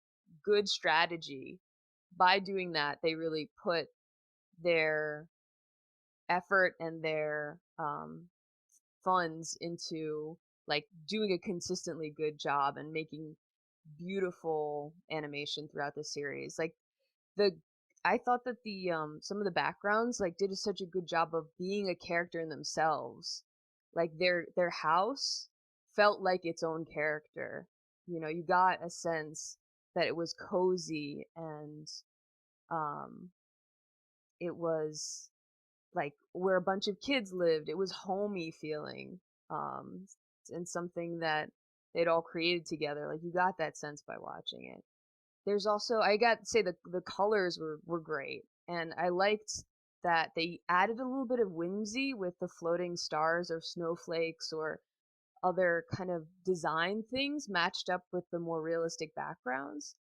good strategy. By doing that, they really put their effort and their funds into like doing a consistently good job and making beautiful animation throughout the series. Like, the I thought that the some of the backgrounds like did such a good job of being a character in themselves. Like their house felt like its own character. You know, you got a sense that it was cozy, and um it was like where a bunch of kids lived. It was homey feeling, and something that they'd all created together. Like, you got that sense by watching it. There's also, I got to say, the colors were great, and I liked that they added a little bit of whimsy with the floating stars or snowflakes or other kind of design things matched up with the more realistic backgrounds.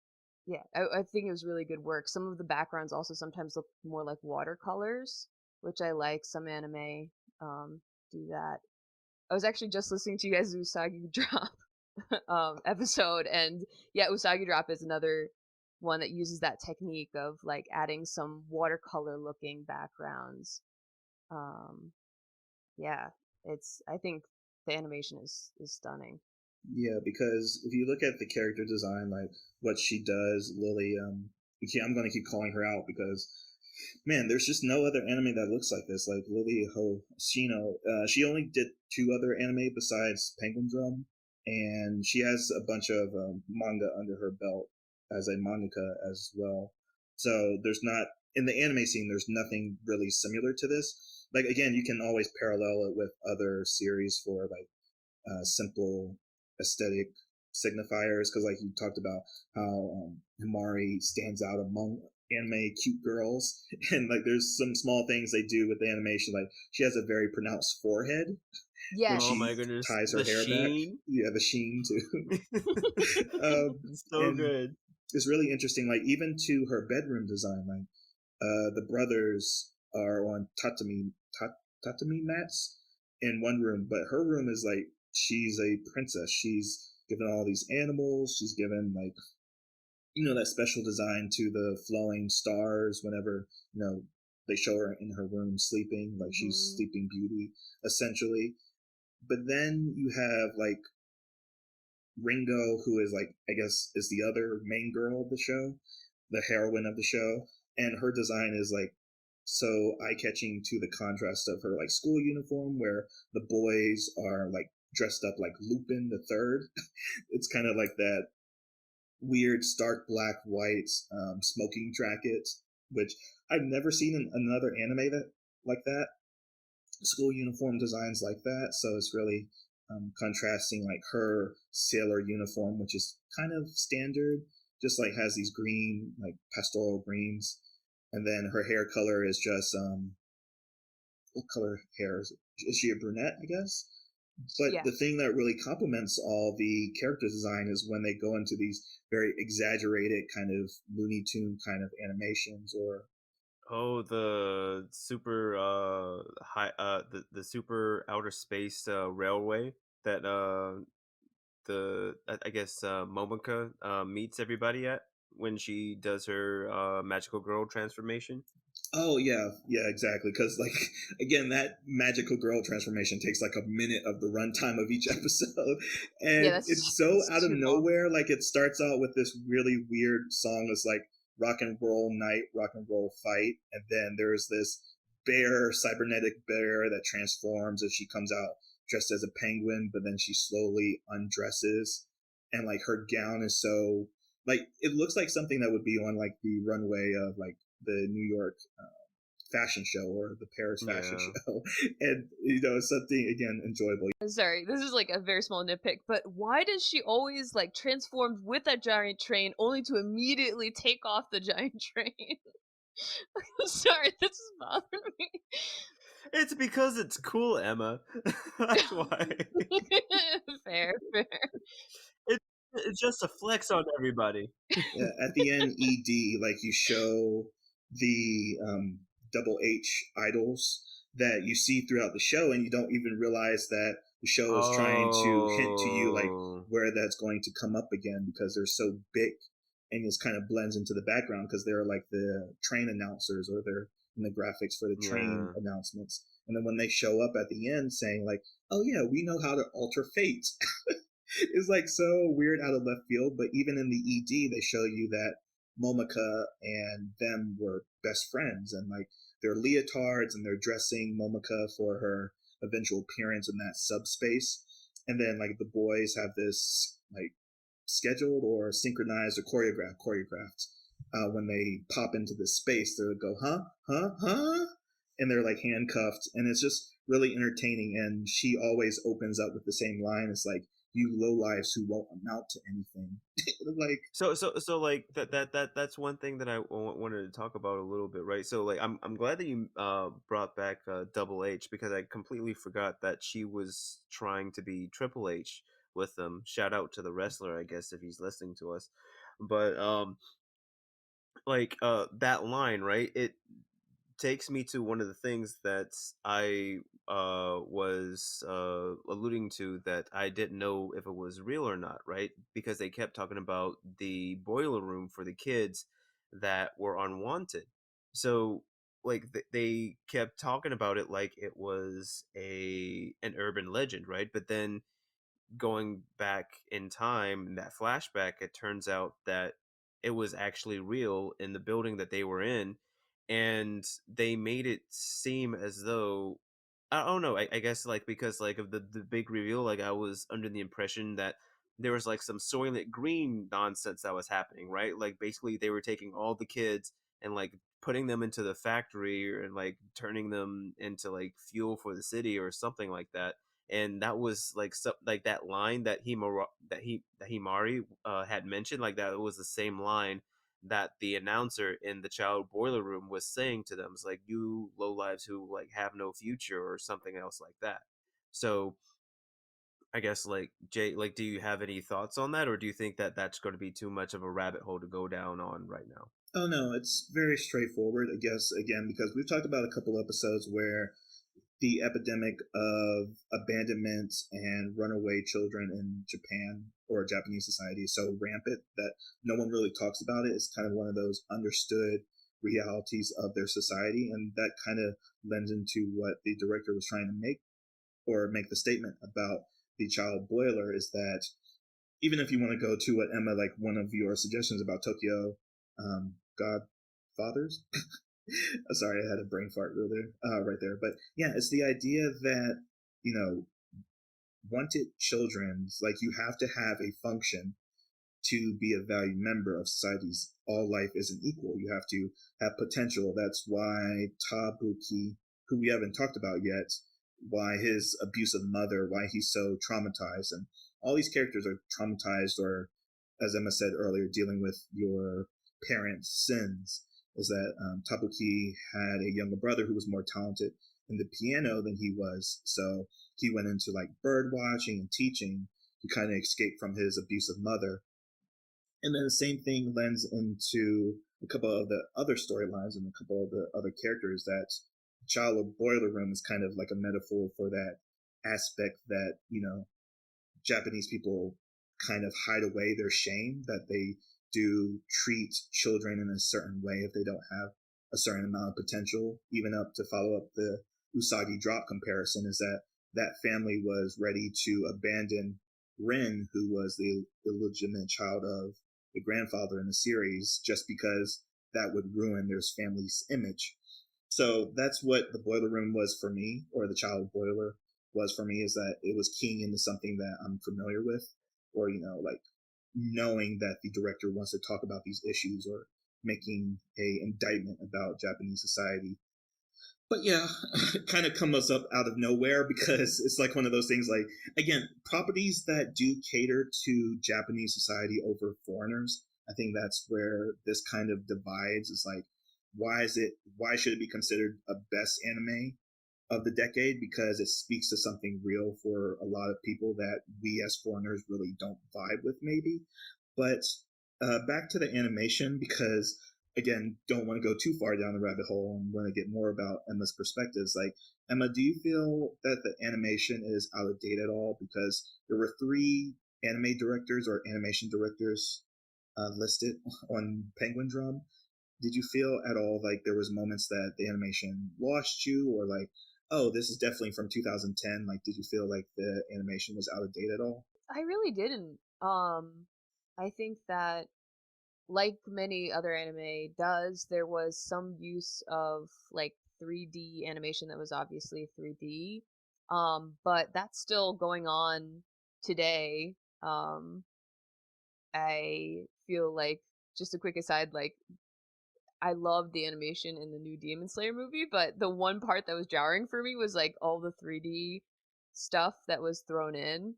Yeah, I think it was really good work. Some of the backgrounds also sometimes look more like watercolors, which I like. Some anime do that. I was actually just listening to you guys' Usagi Drop episode, and yeah, Usagi Drop is another one that uses that technique of like adding some watercolor looking backgrounds. Yeah, I think the animation is stunning. Yeah, because if you look at the character design, like what she does, Lily, I'm going to keep calling her out because, man, there's just no other anime that looks like this. Like Lily Hoshino, she only did 2 other anime besides Penguindrum, and she has a bunch of manga under her belt as a mangaka as well. So there's not, in the anime scene, there's nothing really similar to this. Like, again, you can always parallel it with other series for like simple aesthetic signifiers, because like you talked about how Himari stands out among anime cute girls, and like there's some small things they do with the animation, like she has a very pronounced forehead when Yeah, Oh she my goodness, ties her the hair back. sheen. Yeah, the sheen too. It's so And good. it's really interesting, like even to her bedroom design, like the brothers are on tatami mats in one room, but her room is like she's a princess. She's given all these animals. She's given like that special design to the flowing stars whenever they show her in her room sleeping, like she's Sleeping Beauty essentially. But then you have like Ringo, who is like, I guess, is the other main girl of the show, the heroine of the show, and her design is like so eye-catching to the contrast of her like school uniform, where the boys are like dressed up like Lupin the Third. It's kind of like that weird stark black white smoking jacket, which I've never seen in another anime that like that, school uniform designs like that. So it's really contrasting like her sailor uniform, which is kind of standard, just like has these green, like pastoral greens, and then her hair color is just what color hair is it? Is she a brunette, I guess? But yeah. the thing that really complements all the character design is when they go into these very exaggerated kind of Looney Tune kind of animations, or Oh, the super high the super outer space railway that I guess Momika meets everybody at when she does her magical girl transformation. oh yeah, exactly. Because like again, that magical girl transformation takes like a minute of the runtime of each episode, Yeah, and it's so that's out of too long. nowhere. Like it starts out with this really weird song that's like rock and roll night, rock and roll fight, and then there's this bear, cybernetic bear that transforms as she comes out dressed as a penguin, but then she slowly undresses, and like her gown is so like it looks like something that would be on like the runway of like the New York fashion show or the Paris fashion Yeah. show, and something again enjoyable. Sorry, this is like a very small nitpick, but why does she always like transform with that giant train only to immediately take off the giant train? Sorry, this is bothering me. It's because it's cool, Emma. That's why. Fair. It's just a flex on everybody. Yeah, at the end, like you show the W.o.W idols that you see throughout the show, and you don't even realize that the show is trying to hint to you like Oh. where that's going to come up again, because they're so big and it kind of blends into the background because they're like the train announcers, or they're in the graphics for the train Yeah. announcements. And then when they show up at the end saying like, oh yeah, we know how to alter fate. It's like so weird out of left field. But even in the ED, they show you that Momika and them were best friends, and like they're leotards and they're dressing Momika for her eventual appearance in that subspace. And then like the boys have this like scheduled or synchronized or choreographed when they pop into this space. They go huh, and they're like handcuffed, and it's just really entertaining. And she always opens up with the same line. It's like, you lowlives who won't amount to anything. Like, So like that's one thing that I wanted to talk about a little bit, right? So like I'm glad that you brought back Double H, because I completely forgot that she was trying to be Triple H with them. Shout out to the wrestler, I guess, if he's listening to us. But like that line, right? It takes me to one of the things that I was alluding to, that I didn't know if it was real or not, right? Because they kept talking about the boiler room for the kids that were unwanted. So like they kept talking about it like it was a an urban legend, right? But then going back in time in that flashback, it turns out that it was actually real in the building that they were in, and they made it seem as though, I don't know, I guess like because like of the big reveal, like I was under the impression that there was like some Soylent Green nonsense that was happening, right? Like basically they were taking all the kids and like putting them into the factory and like turning them into like fuel for the city or something like that. And that was like like that line that that Himari had mentioned, like that was the same line that the announcer in the child boiler room was saying to them. It's like, you lowlives who like have no future, or something else like that. So I guess like Jay, like, do you have any thoughts on that, or do you think that that's going to be too much of a rabbit hole to go down on right now? oh no, it's very straightforward. I guess again because we've talked about a couple episodes where the epidemic of abandonment and runaway children in Japan or Japanese society is so rampant that no one really talks about it. It's kind of one of those understood realities of their society, and that kind of lends into what the director was trying to make, or make the statement about the child boiler, is that even if you want to go to what Emma, like one of your suggestions about Tokyo Godfathers, sorry, I had a brain fart right there. But yeah, it's the idea that, you know, wanted children's, like, you have to have a function to be a valued member of society's. All life isn't equal. You have to have potential. That's why Tabuki, who we haven't talked about yet, why his abusive mother, why he's so traumatized, and all these characters are traumatized, or, as Emma said earlier, dealing with your parents' sins. Is that Tabuki had a younger brother who was more talented in the piano than he was, so he went into like bird watching and teaching to kind of escape from his abusive mother. And then the same thing lends into a couple of the other storylines and a couple of the other characters. That Child of Boiler Room is kind of like a metaphor for that aspect that, Japanese people kind of hide away their shame, that they do treat children in a certain way if they don't have a certain amount of potential. Even up to follow up the Usagi drop comparison, is that that family was ready to abandon Rin, who was the illegitimate child of the grandfather in the series, just because that would ruin their family's image. So that's what the boiler room was for me, or the child boiler was for me, is that it was keying into something that I'm familiar with, or, like knowing that the director wants to talk about these issues, or making a indictment about Japanese society. But yeah, it kind of comes up out of nowhere, because it's like one of those things, like, again, properties that do cater to Japanese society over foreigners. I think that's where this kind of divides. Is like, why should it be considered a best anime of the decade? Because it speaks to something real for a lot of people that we as foreigners really don't vibe with, maybe. But back to the animation, because again, don't want to go too far down the rabbit hole and want to get more about Emma's perspectives. Like, Emma, do you feel that the animation is out of date at all? Because there were 3 anime directors or animation directors listed on Penguindrum. Did you feel at all like there was moments that the animation lost you, or like, oh, this is definitely from 2010? Like, did you feel like the animation was out of date at all? I really didn't. I think that, like many other anime does, there was some use of like 3D animation that was obviously 3D. But that's still going on today. I feel like, just a quick aside, like, I love the animation in the new Demon Slayer movie, but the one part that was jarring for me was like all the 3D stuff that was thrown in.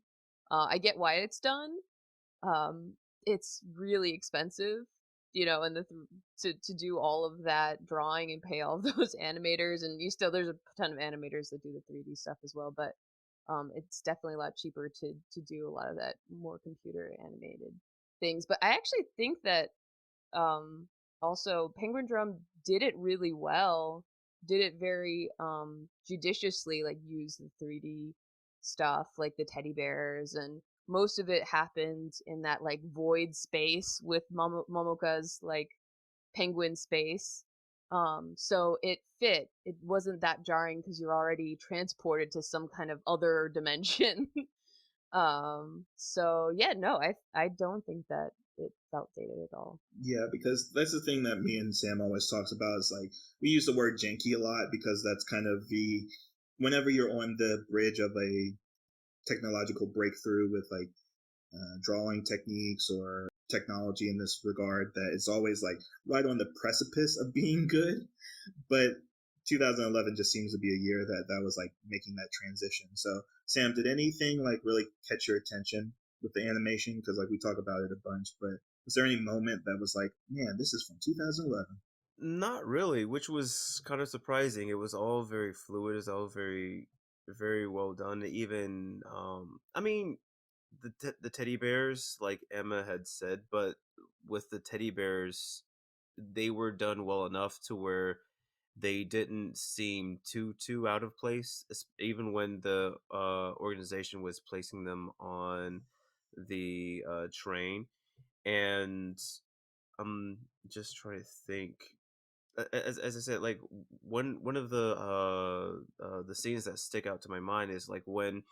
I get why it's done. It's really expensive, and to do all of that drawing and pay all of those animators, and there's a ton of animators that do the 3D stuff as well, but it's definitely a lot cheaper to do a lot of that more computer animated things. But I actually think that um also Penguindrum did it really well, did it very judiciously, like use the 3D stuff like the teddy bears, and most of it happened in that like void space with Momoka's like penguin space. So it fit. It wasn't that jarring because you're already transported to some kind of other dimension. So yeah, no, I don't think that it felt dated at all. Yeah, because that's the thing that me and Sam always talks about is like we use the word janky a lot because that's kind of the whenever you're on the bridge of a technological breakthrough with like drawing techniques or technology in this regard, that it's always like right on the precipice of being good. But 2011 just seems to be a year that was like making that transition. So Sam, did anything like really catch your attention with the animation? Because like we talk about it a bunch, but was there any moment that was like, man, this is from 2011? Not really, which was kind of surprising. It was all very fluid. It's all very, very well done. Even, I mean, the teddy bears, like Emma had said, but with the teddy bears, they were done well enough to where they didn't seem too out of place, even when the organization was placing them on the train. And I'm just trying to think. As I said, like one of the scenes that stick out to my mind is like when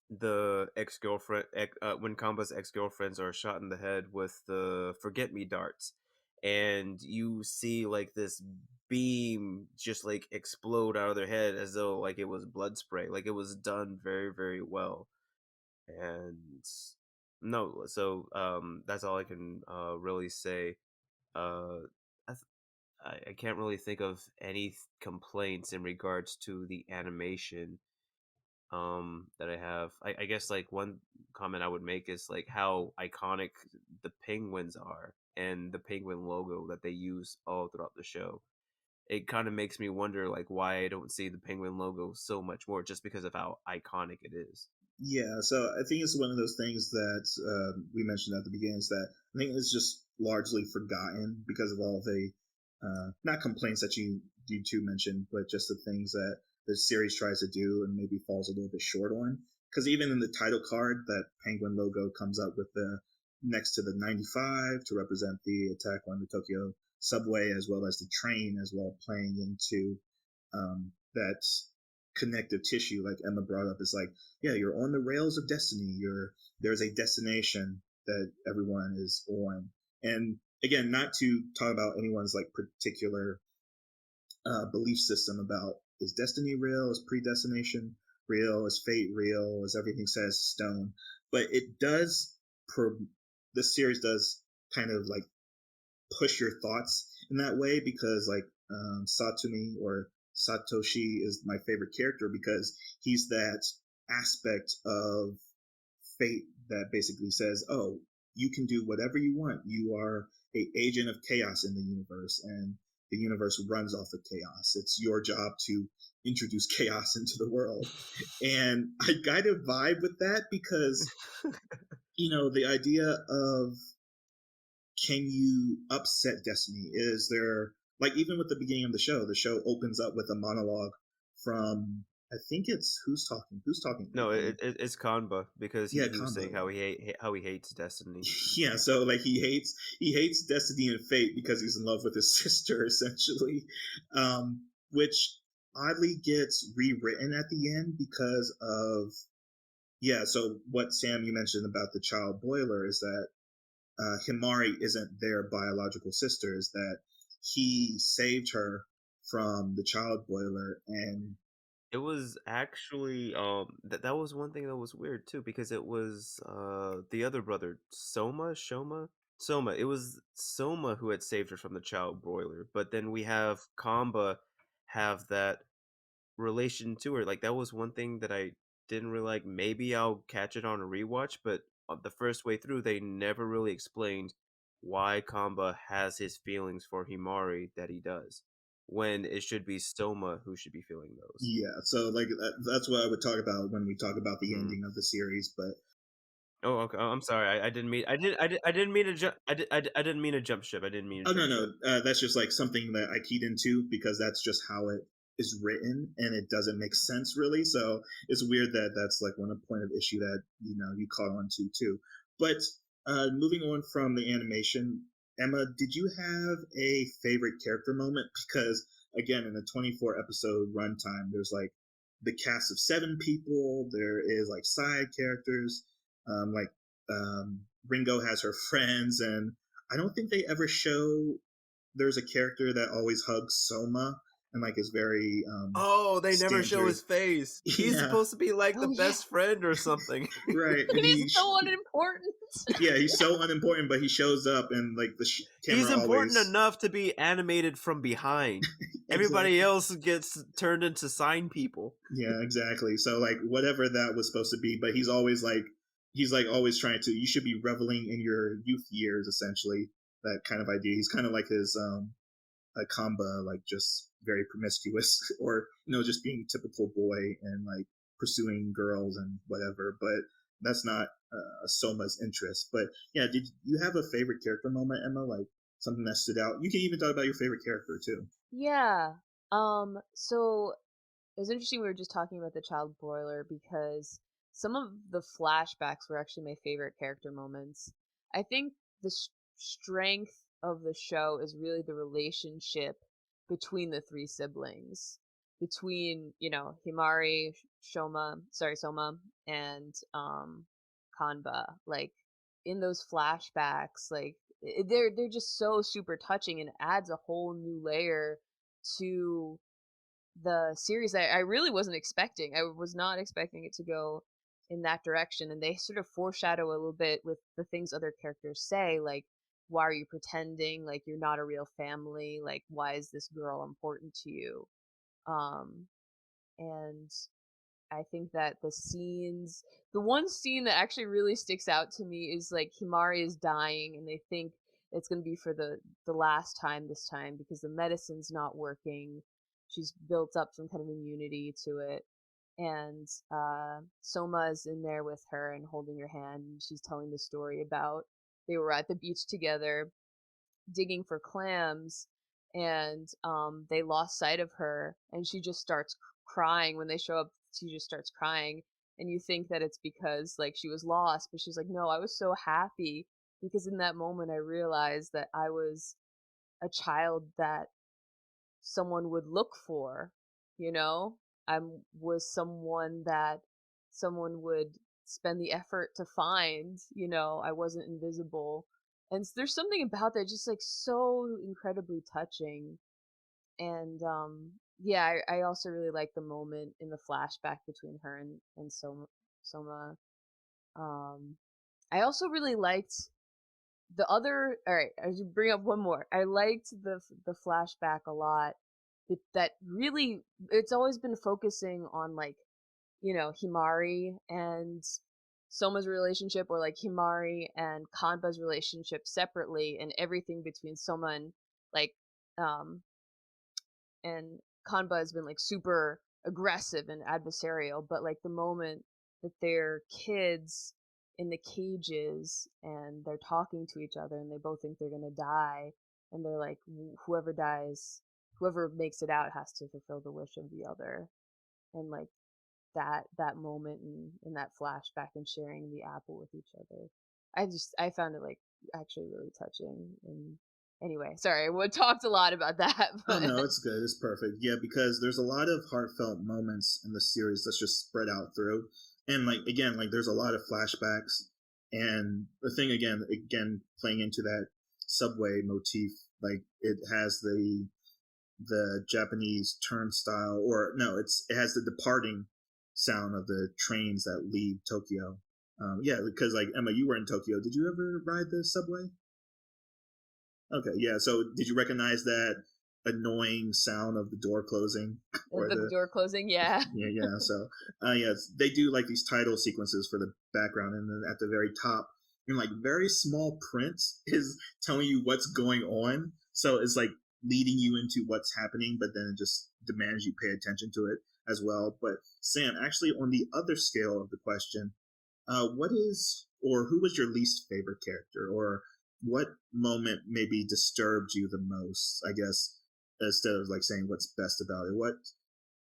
the when Kamba's ex-girlfriends are shot in the head with the forget me darts, and you see like this beam just like explode out of their head as though like it was blood spray. Like it was done very, very well. And no, so that's all I can really say. uh I, I can't really think of any complaints in regards to the animation that I have. I guess like one comment I would make is like how iconic the penguins are and the penguin logo that they use all throughout the show. It kind of makes me wonder like why I don't see the penguin logo so much more, just because of how iconic it is. Yeah, so I think it's one of those things that we mentioned at the beginning is that I think it's just largely forgotten because of all the not complaints that you two mentioned, but just the things that the series tries to do and maybe falls a little bit short on. Because even in the title card, that penguin logo comes up with the next to the 95 to represent the attack on the Tokyo subway, as well as the train, as well playing into that connective tissue, like Emma brought up. Is like, yeah, you're on the rails of destiny. There's a destination that everyone is on. And again, not to talk about anyone's like particular belief system about is destiny real, is predestination real, is fate real, is everything says stone. But it does, the series does kind of like push your thoughts in that way, because like Satumi or Satoshi is my favorite character because he's that aspect of fate that basically says, oh, you can do whatever you want. You are a agent of chaos in the universe, and the universe runs off of chaos. It's your job to introduce chaos into the world. And I kind of vibe with that because, the idea of, can you upset destiny? Is there, like, even with the beginning of the show opens up with a monologue from, I think it's who's talking. No, it's Kanba, because Yeah, he was saying Kanba. how he hates destiny. Yeah, so like he hates destiny and fate because he's in love with his sister, essentially, which oddly gets rewritten at the end because of, yeah. So what Sam, you mentioned about the child boiler is that Himari isn't their biological sister, is that he saved her from the child boiler. And It was actually that was one thing that was weird too, because it was the other brother, Soma. It was Soma who had saved her from the child broiler, but then we have Kamba have that relation to her. Like that was one thing that I didn't really like. Maybe I'll catch it on a rewatch, but the first way through, they never really explained why Kamba has his feelings for Himari that he does, when it should be Soma who should be feeling those. Yeah, so like that's what I would talk about when we talk about the Mhm. ending of the series. But Oh, okay. I'm sorry. I didn't mean. I didn't mean to jump. I didn't mean to jump ship. I didn't mean to oh no, jump no, ship. that's just like something that I keyed into because that's just how it is written, and it doesn't make sense really. So it's weird that that's like one point of issue that you caught on to too. But moving on from the animation, Emma, did you have a favorite character moment? Because again, in the 24 episode runtime, there's like the cast of 7 people. There is like side characters, like Ringo has her friends, and I don't think they ever show. There's a character that always hugs Soma and like is very Oh, they never show standard. his face. He's Yeah, supposed to be like the Oh, yeah. best friend or something. right. And He's so unimportant. yeah, he's so unimportant, but he shows up and like the camera He's important always enough to be animated from behind. Everybody else gets turned into sign people. Yeah, exactly. So like whatever that was supposed to be, but he's like always trying to. You should be reveling in your youth years, essentially. That kind of idea. He's kind of like his a Kamba, like just very promiscuous, or just being typical boy and like pursuing girls and whatever. But that's not Soma's interest. But yeah, did you have a favorite character moment, Emma? Like something that stood out? You can even talk about your favorite character too. Yeah. So it was interesting we were just talking about the child broiler because some of the flashbacks were actually my favorite character moments. I think the strength of the show is really the relationship between the 3 siblings, between Himari, Soma, and Kanba. Like in those flashbacks, like they're just so super touching and adds a whole new layer to the series I really wasn't expecting. I was not expecting it to go in that direction, and they sort of foreshadow a little bit with the things other characters say, like, why are you pretending like you're not a real family? Like, why is this girl important to you? Um, and I think that the one scene that actually really sticks out to me is like Himari is dying, and they think it's going to be for the last time this time because the medicine's not working. She's built up some kind of immunity to it, and Soma is in there with her and holding her hand. And she's telling the story about they were at the beach together digging for clams, and they lost sight of her, and she just starts crying when they show up. She just starts crying, and you think that it's because like she was lost, but she's like, no, I was so happy because in that moment I realized that I was a child that someone would look for, you know? I was someone that someone would spend the effort to find, I wasn't invisible. And there's something about that just like so incredibly touching. And yeah, I also really like the moment in the flashback between her and Soma. Um I also really liked all right, I should bring up one more. I liked the flashback a lot. That really, it's always been focusing on like, Himari and Soma's relationship, or like Himari and Kanba's relationship separately, and everything between Soma and like um and Kanba has been like super aggressive and adversarial, but like the moment that they're kids in the cages and they're talking to each other and they both think they're gonna die, and they're like, whoever dies, whoever makes it out has to fulfill the wish of the other, and like that moment in that flashback and sharing the apple with each other, I found it like actually really touching. And anyway, sorry, we talked a lot about that, Oh but no, it's good. It's perfect. Yeah, because there's a lot of heartfelt moments in the series that's just spread out through, and like again, like there's a lot of flashbacks, and the thing again playing into that subway motif, like it has the Japanese turnstile, or no, it has the departing sound of the trains that leave Tokyo. Yeah, because like Emma, you were in Tokyo. Did you ever ride the subway? Okay, yeah. So did you recognize that annoying sound of the door closing or The door closing, yeah. yeah. So they do like these title sequences for the background, and then at the very top, in like very small print, is telling you what's going on. So it's like leading you into what's happening, but then it just demands you pay attention to it as well. But Sam, actually, on the other scale of the question, what is or who was your least favorite character, or what moment maybe disturbed you the most? I guess instead of like saying what's best about it,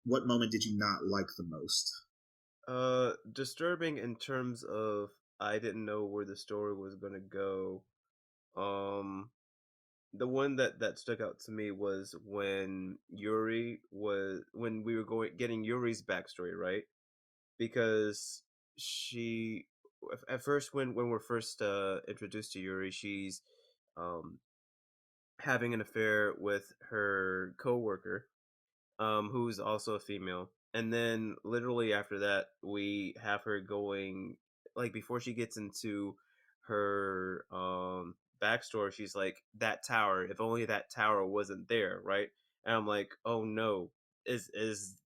what moment did you not like the most? Disturbing in terms of I didn't know where the story was gonna go. Um, the one that stuck out to me was when we were getting Yuri's backstory, right? Because she at first when we're first introduced to Yuri, she's um having an affair with her coworker, who's also a female. And then literally after that, we have her going, like, before she gets into her backstory, she's like, that tower, if only that tower wasn't there, right? And I'm like, oh no, is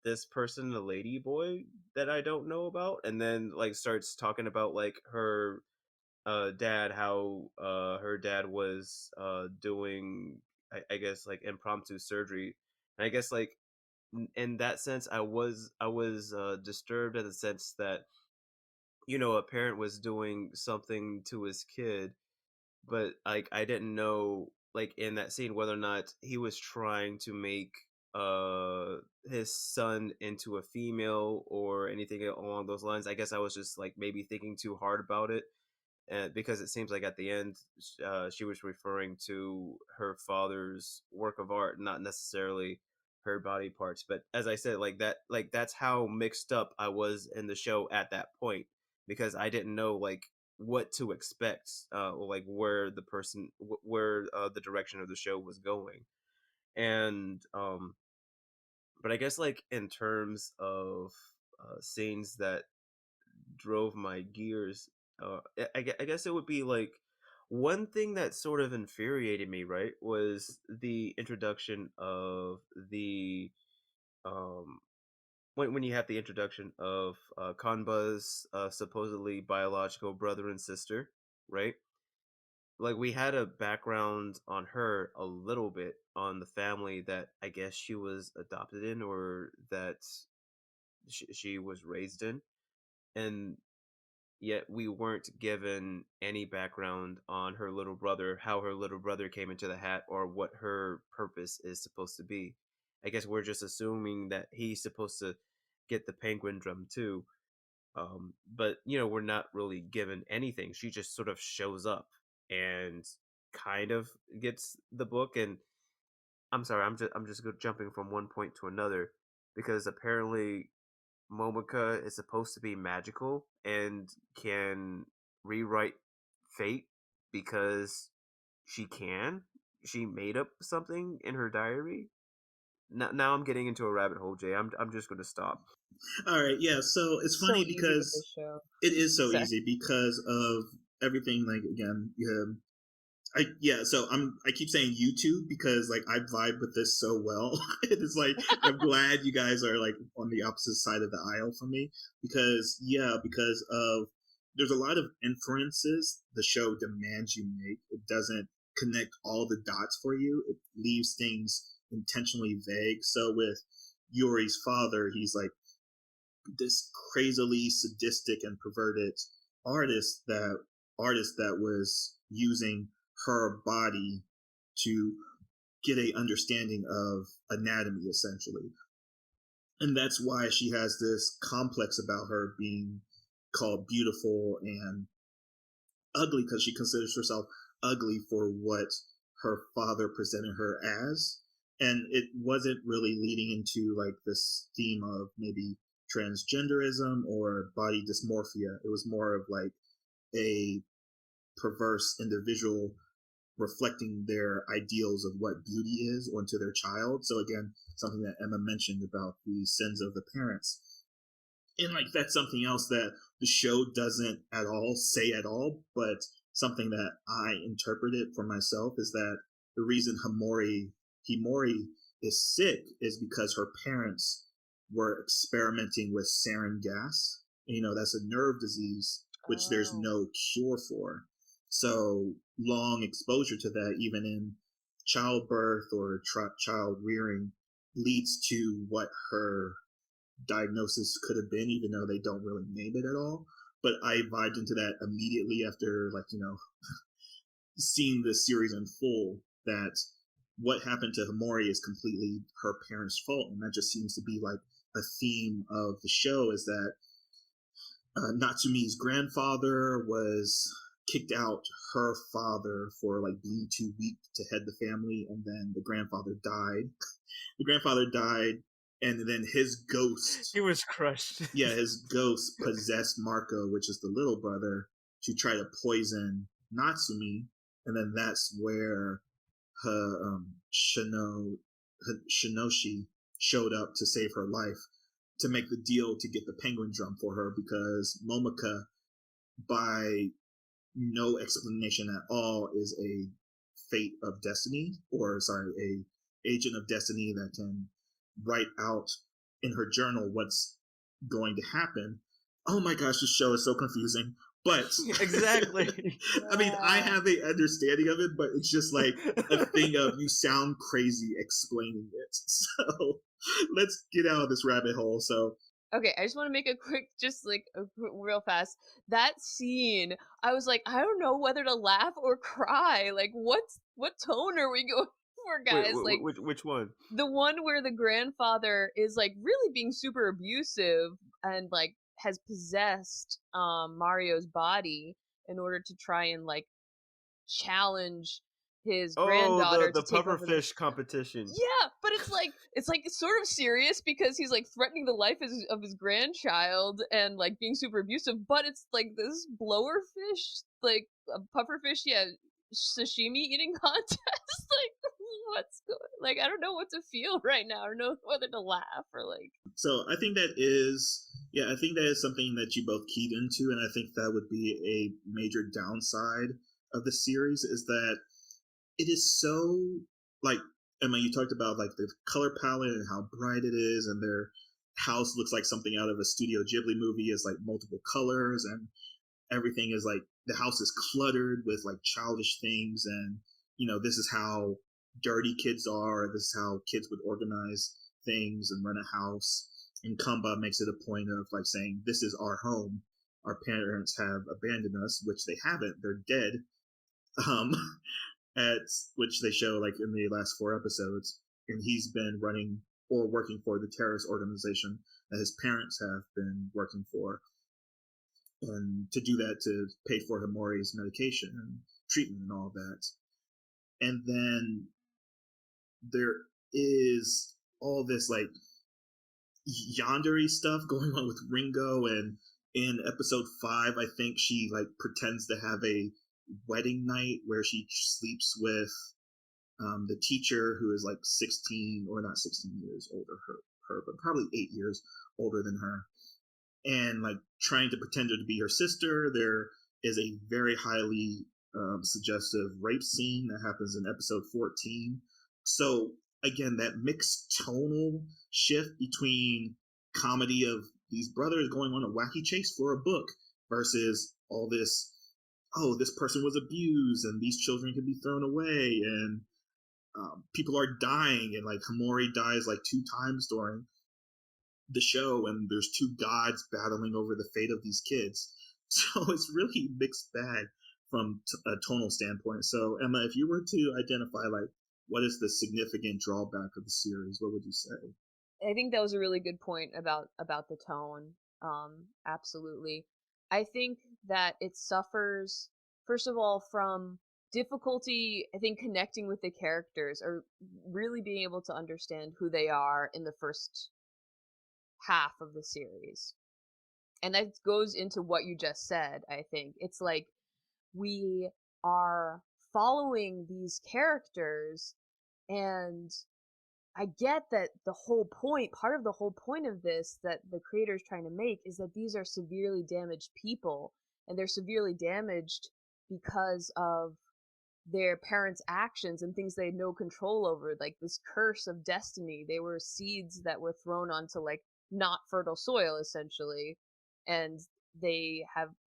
this person a lady boy that I don't know about? And then like starts talking about like her dad, how her dad was doing I guess like impromptu surgery. And I guess like in that sense, I was disturbed in the sense that a parent was doing something to his kid, but like I didn't know like in that scene whether or not he was trying to make his son into a female or anything along those lines. I guess I was just like maybe thinking too hard about it, and because it seems like at the end she was referring to her father's work of art, not necessarily her body parts. But as I said, like that's how mixed up I was in the show at that point, because I didn't know like what to expect, like where the direction of the show was going. And but I guess like in terms of scenes that drove my gears. I guess it would be like one thing that sort of infuriated me, right, was the introduction of the um when you have the introduction of Kanba's supposedly biological brother and sister, right? Like we had a background on her a little bit on the family that I guess she was adopted in or that she was raised in, and yet we weren't given any background on her little brother, how her little brother came into the hat, or what her purpose is supposed to be. I guess we're just assuming that he's supposed to get the Penguindrum too. But we're not really given anything. She just sort of shows up and kind of gets the book. And I'm sorry, I'm just jumping from one point to another, because apparently Momika is supposed to be magical and can rewrite fate because she can. She made up something in her diary. Now I'm getting into a rabbit hole, Jay. I'm just going to stop. All right, yeah. So it's So funny easy with because this show. it is so Sorry. easy because of everything. Like again, so I keep saying YouTube because like I vibe with this so well. It's like I'm glad you guys are like on the opposite side of the aisle from me, because of there's a lot of inferences the show demands you make. It doesn't connect all the dots for you. It leaves things intentionally vague. So with Yuri's father, he's like this crazily sadistic and perverted artist that was using her body to get a understanding of anatomy essentially, and that's why she has this complex about her being called beautiful and ugly, because she considers herself ugly for what her father presented her as. And it wasn't really leading into like this theme of maybe transgenderism or body dysmorphia. It was more of like a perverse individual reflecting their ideals of what beauty is onto their child. So again, something that Emma mentioned about the sins of the parents. And like that's something else that the show doesn't at all say at all, but something that I interpreted for myself is that the reason Hamori Himori is sick is because her parents were experimenting with sarin gas. That's a nerve disease which there's Oh. no cure for. So long exposure to that, even in childbirth or child rearing, leads to what her diagnosis could have been, even though they don't really name it at all. But I vibed into that immediately after, seeing the series in full, that what happened to Himori is completely her parents' fault. And that just seems to be like a theme of the show, is that Natsumi's grandfather was kicked out her father for being too weak to head the family, and then the grandfather died. The grandfather died, and then his ghost, He was crushed. his ghost possessed Marco, which is the little brother, to try to poison Natsumi, and then that's where her Shinoshi showed up to save her life, to make the deal to get the Penguindrum for her, because Momika, by no explanation at all, is a fate of destiny, a agent of destiny that can write out in her journal what's going to happen. Oh my gosh, this show is so confusing. But Exactly. I mean, I have a understanding of it, but it's just like a thing of you sound crazy explaining it. So let's get out of this rabbit hole. So Okay, I just want to make a quick, real fast. That scene, I was like, I don't know whether to laugh or cry. Like, what tone are we going for, guys? Like, which one? the one where the grandfather is really being super abusive and has possessed Mario's body in order to try and challenge his granddaughter the to take over pufferfish competition. Yeah, but it's sort of serious because he's threatening the life of his grandchild and being super abusive, but it's this blowerfish, a pufferfish, sashimi eating contest. What's going, I don't know what to feel right now. I don't know whether to laugh or So I think that is something that you both keyed into, and I think that would be a major downside of the series, is that it is so Emma, you talked about the color palette and how bright it is, and their house looks like something out of a Studio Ghibli movie, is multiple colors, and everything is the house is cluttered with childish things, and this is how dirty kids are, this is how kids would organize things and run a house. And Kamba makes it a point of saying, this is our home, our parents have abandoned us, which they haven't, they're dead. At which they show in the last 4 episodes, and he's been running or working for the terrorist organization that his parents have been working for, and to do that to pay for Himori's medication and treatment and all that. And then there is all this yandere stuff going on with Ringo, and in episode 5, I think she pretends to have a wedding night where she sleeps with the teacher, who is 16, or not 16 years older her, but probably 8 years older than her, and trying to pretend her to be her sister. There is a very highly suggestive rape scene that happens in episode 14. So again, that mixed tonal shift between comedy of these brothers going on a wacky chase for a book versus all this, this person was abused and these children can be thrown away, and people are dying, and Himori dies 2 times during the show, and there's 2 gods battling over the fate of these kids. So it's really mixed bag from a tonal standpoint. So Emma, if you were to identify what is the significant drawback of the series, what would you say? I think that was a really good point about the tone. Absolutely. I think that it suffers, first of all, from difficulty, I think, connecting with the characters, or really being able to understand who they are in the first half of the series. And that goes into what you just said, I think. It's we are following these characters, and I get that part of the whole point of this that the creator is trying to make is that these are severely damaged people, and they're severely damaged because of their parents' actions and things they had no control over, like this curse of destiny. They were seeds that were thrown onto like not fertile soil, essentially, and they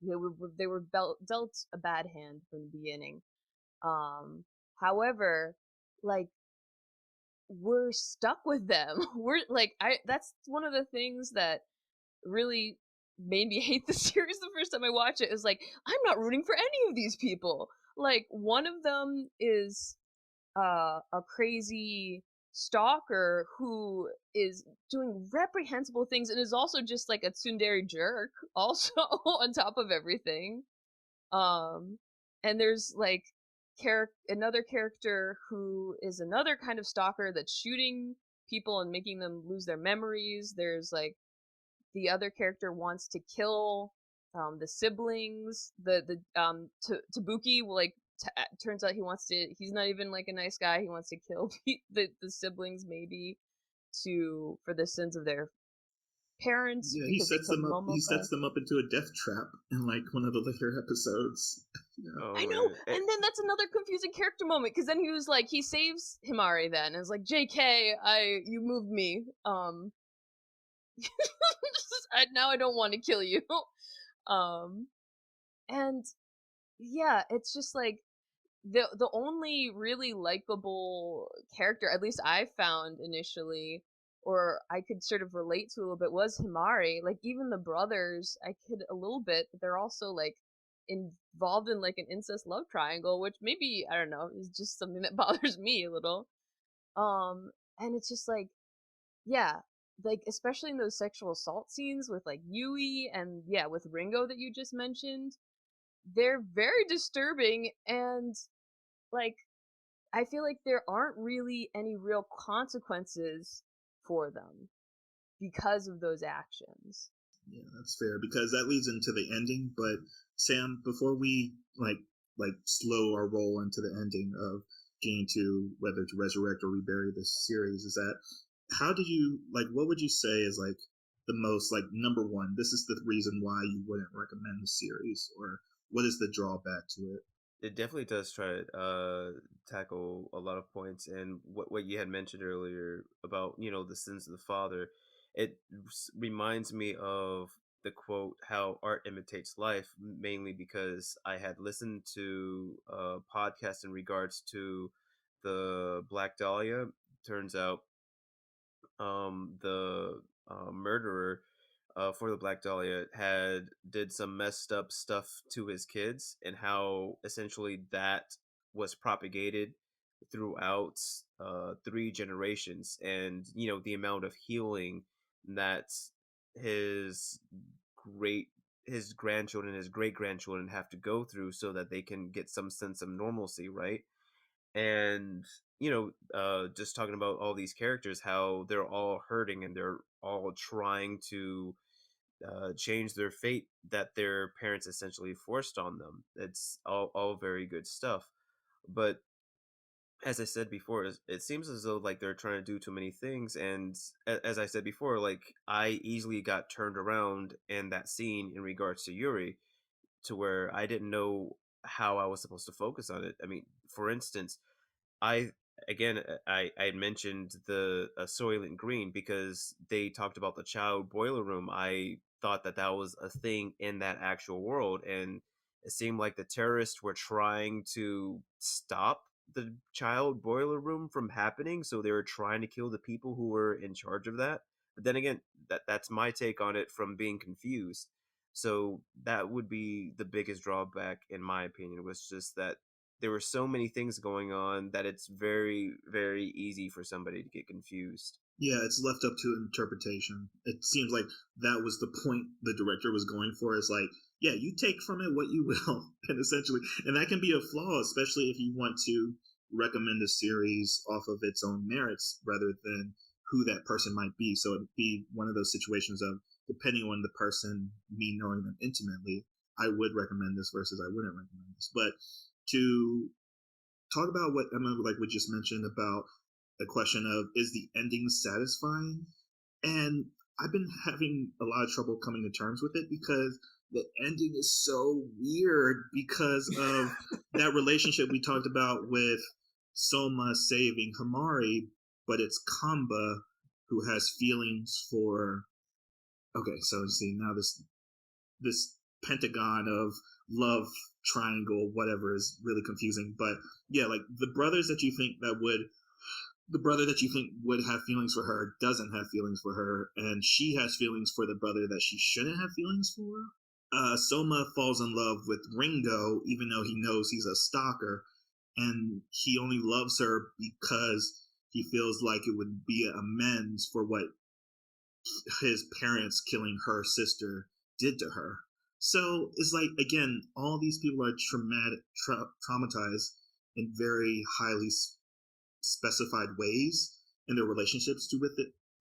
were dealt a bad hand from the beginning. However, like, we're stuck with them. We're like, that's one of the things that really made me hate the series the first time I watched it. Is like, I'm not rooting for any of these people. Like, one of them is a crazy stalker who is doing reprehensible things and is also just like a tsundere jerk also on top of everything. And there's like another character who is another kind of stalker that's shooting people and making them lose their memories. There's like the other character wants to kill the siblings. Tabuki will like turns out he's not even like a nice guy. He wants to kill the siblings, maybe for the sins of their parents. Yeah, he sets them up. He sets them up into a death trap in like one of the later episodes. Yeah. Oh, I know, and then that's another confusing character moment, because then he saves Himari then, and is like, JK, you moved me. Now I don't want to kill you. And yeah, it's just like the only really likable character, at least I found initially, or I could sort of relate to a little bit, was Himari. Like, even the brothers, I could a little bit, but they're also like involved in like an incest love triangle, which maybe, I don't know, is just something that bothers me a little. And it's just like, yeah, like, especially in those sexual assault scenes with like Yui and yeah, with Ringo that you just mentioned, they're very disturbing, and like, I feel like there aren't really any real consequences for them because of those actions. Yeah, that's fair, because that leads into the ending. But Sam, before we like slow our roll into the ending of getting to whether to resurrect or rebury this series, is that how do you like? What would you say is like the most like number one? This is the reason why you wouldn't recommend the series, or what is the drawback to it? It definitely does try to tackle a lot of points, and what you had mentioned earlier about the sins of the father. It reminds me of the quote, "How art imitates life," mainly because I had listened to a podcast in regards to the Black Dahlia. Turns out, the murderer for the Black Dahlia did some messed up stuff to his kids, and how essentially that was propagated throughout 3 generations, and the amount of healing that his great his grandchildren, his great grandchildren have to go through so that they can get some sense of normalcy, right? And just talking about all these characters, how they're all hurting and they're all trying to change their fate that their parents essentially forced on them. It's all very good stuff, but as I said before, it seems as though like they're trying to do too many things. And as I said before, like, I easily got turned around in that scene in regards to Yuri, to where I didn't know how I was supposed to focus on it. I mean, for instance, I I had mentioned the Soylent Green because they talked about the child boiler room. I thought that was a thing in that actual world, and it seemed like the terrorists were trying to stop the child boiler room from happening, so they were trying to kill the people who were in charge of that. But then again, that's my take on it from being confused. So that would be the biggest drawback, in my opinion, was just that there were so many things going on that it's very, very easy for somebody to get confused. Yeah, it's left up to interpretation. It seems like that was the point the director was going for. Is like, yeah, you take from it what you will, and essentially, and that can be a flaw, especially if you want to recommend a series off of its own merits rather than who that person might be. So it'd be one of those situations of, depending on the person, me knowing them intimately, I would recommend this versus I wouldn't recommend this. But to talk about what Emma would just mentioned about the question of, is the ending satisfying? And I've been having a lot of trouble coming to terms with it, because the ending is so weird because of that relationship we talked about with Soma saving Hamari, but it's Kamba who has feelings for. Okay, so see now this pentagon of love triangle, whatever, is really confusing. But yeah, like the brothers that you think that would the brother that you think would have feelings for her doesn't have feelings for her, and she has feelings for the brother that she shouldn't have feelings for. Soma falls in love with Ringo, even though he knows he's a stalker, and he only loves her because he feels like it would be an amends for what his parents killing her sister did to her. So it's like, again, all these people are traumatized in very highly specified ways in their relationships with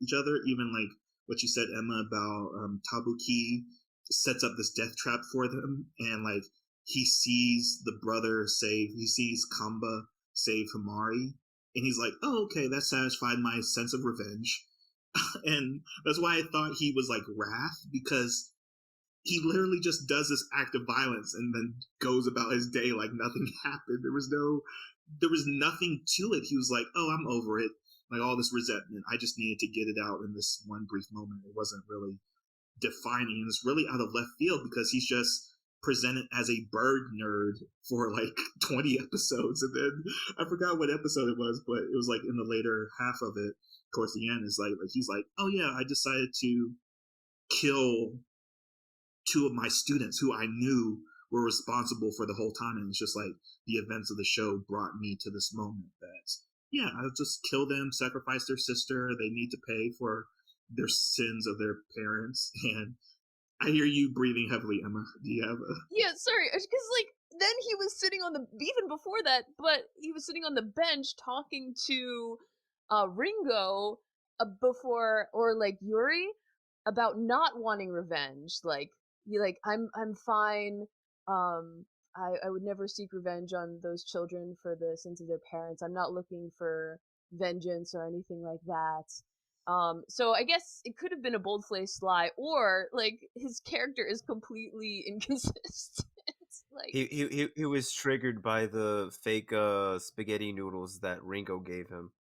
each other. Even like what you said, Emma, about Tabuki sets up this death trap for them, and like he sees he sees Kamba save Hamari, and he's like, oh, okay, that satisfied my sense of revenge. And that's why I thought he was like Wrath, because he literally just does this act of violence and then goes about his day like nothing happened. There was nothing to it. He was like, oh, I'm over it. Like all this resentment, I just needed to get it out in this one brief moment. It wasn't really defining, and it's really out of left field because he's just presented as a bird nerd for like 20 episodes, and then I forgot what episode it was, but it was like in the later half of it, towards the end, is like he's like, oh yeah, I decided to kill two of my students who I knew were responsible for the whole time, and it's just like the events of the show brought me to this moment that yeah, I'll just kill them, sacrifice their sister, they need to pay for their sins of their parents. And I hear you breathing heavily, Emma. Do you have a... Yeah, sorry, because like then he was sitting on the even before that, but he was sitting on the bench talking to Ringo before, or like Yuri, about not wanting revenge. Like I'm fine. I would never seek revenge on those children for the sins of their parents. I'm not looking for vengeance or anything like that. So I guess it could have been a bold-faced lie, or like his character is completely inconsistent. Like He was triggered by the fake spaghetti noodles that Ringo gave him.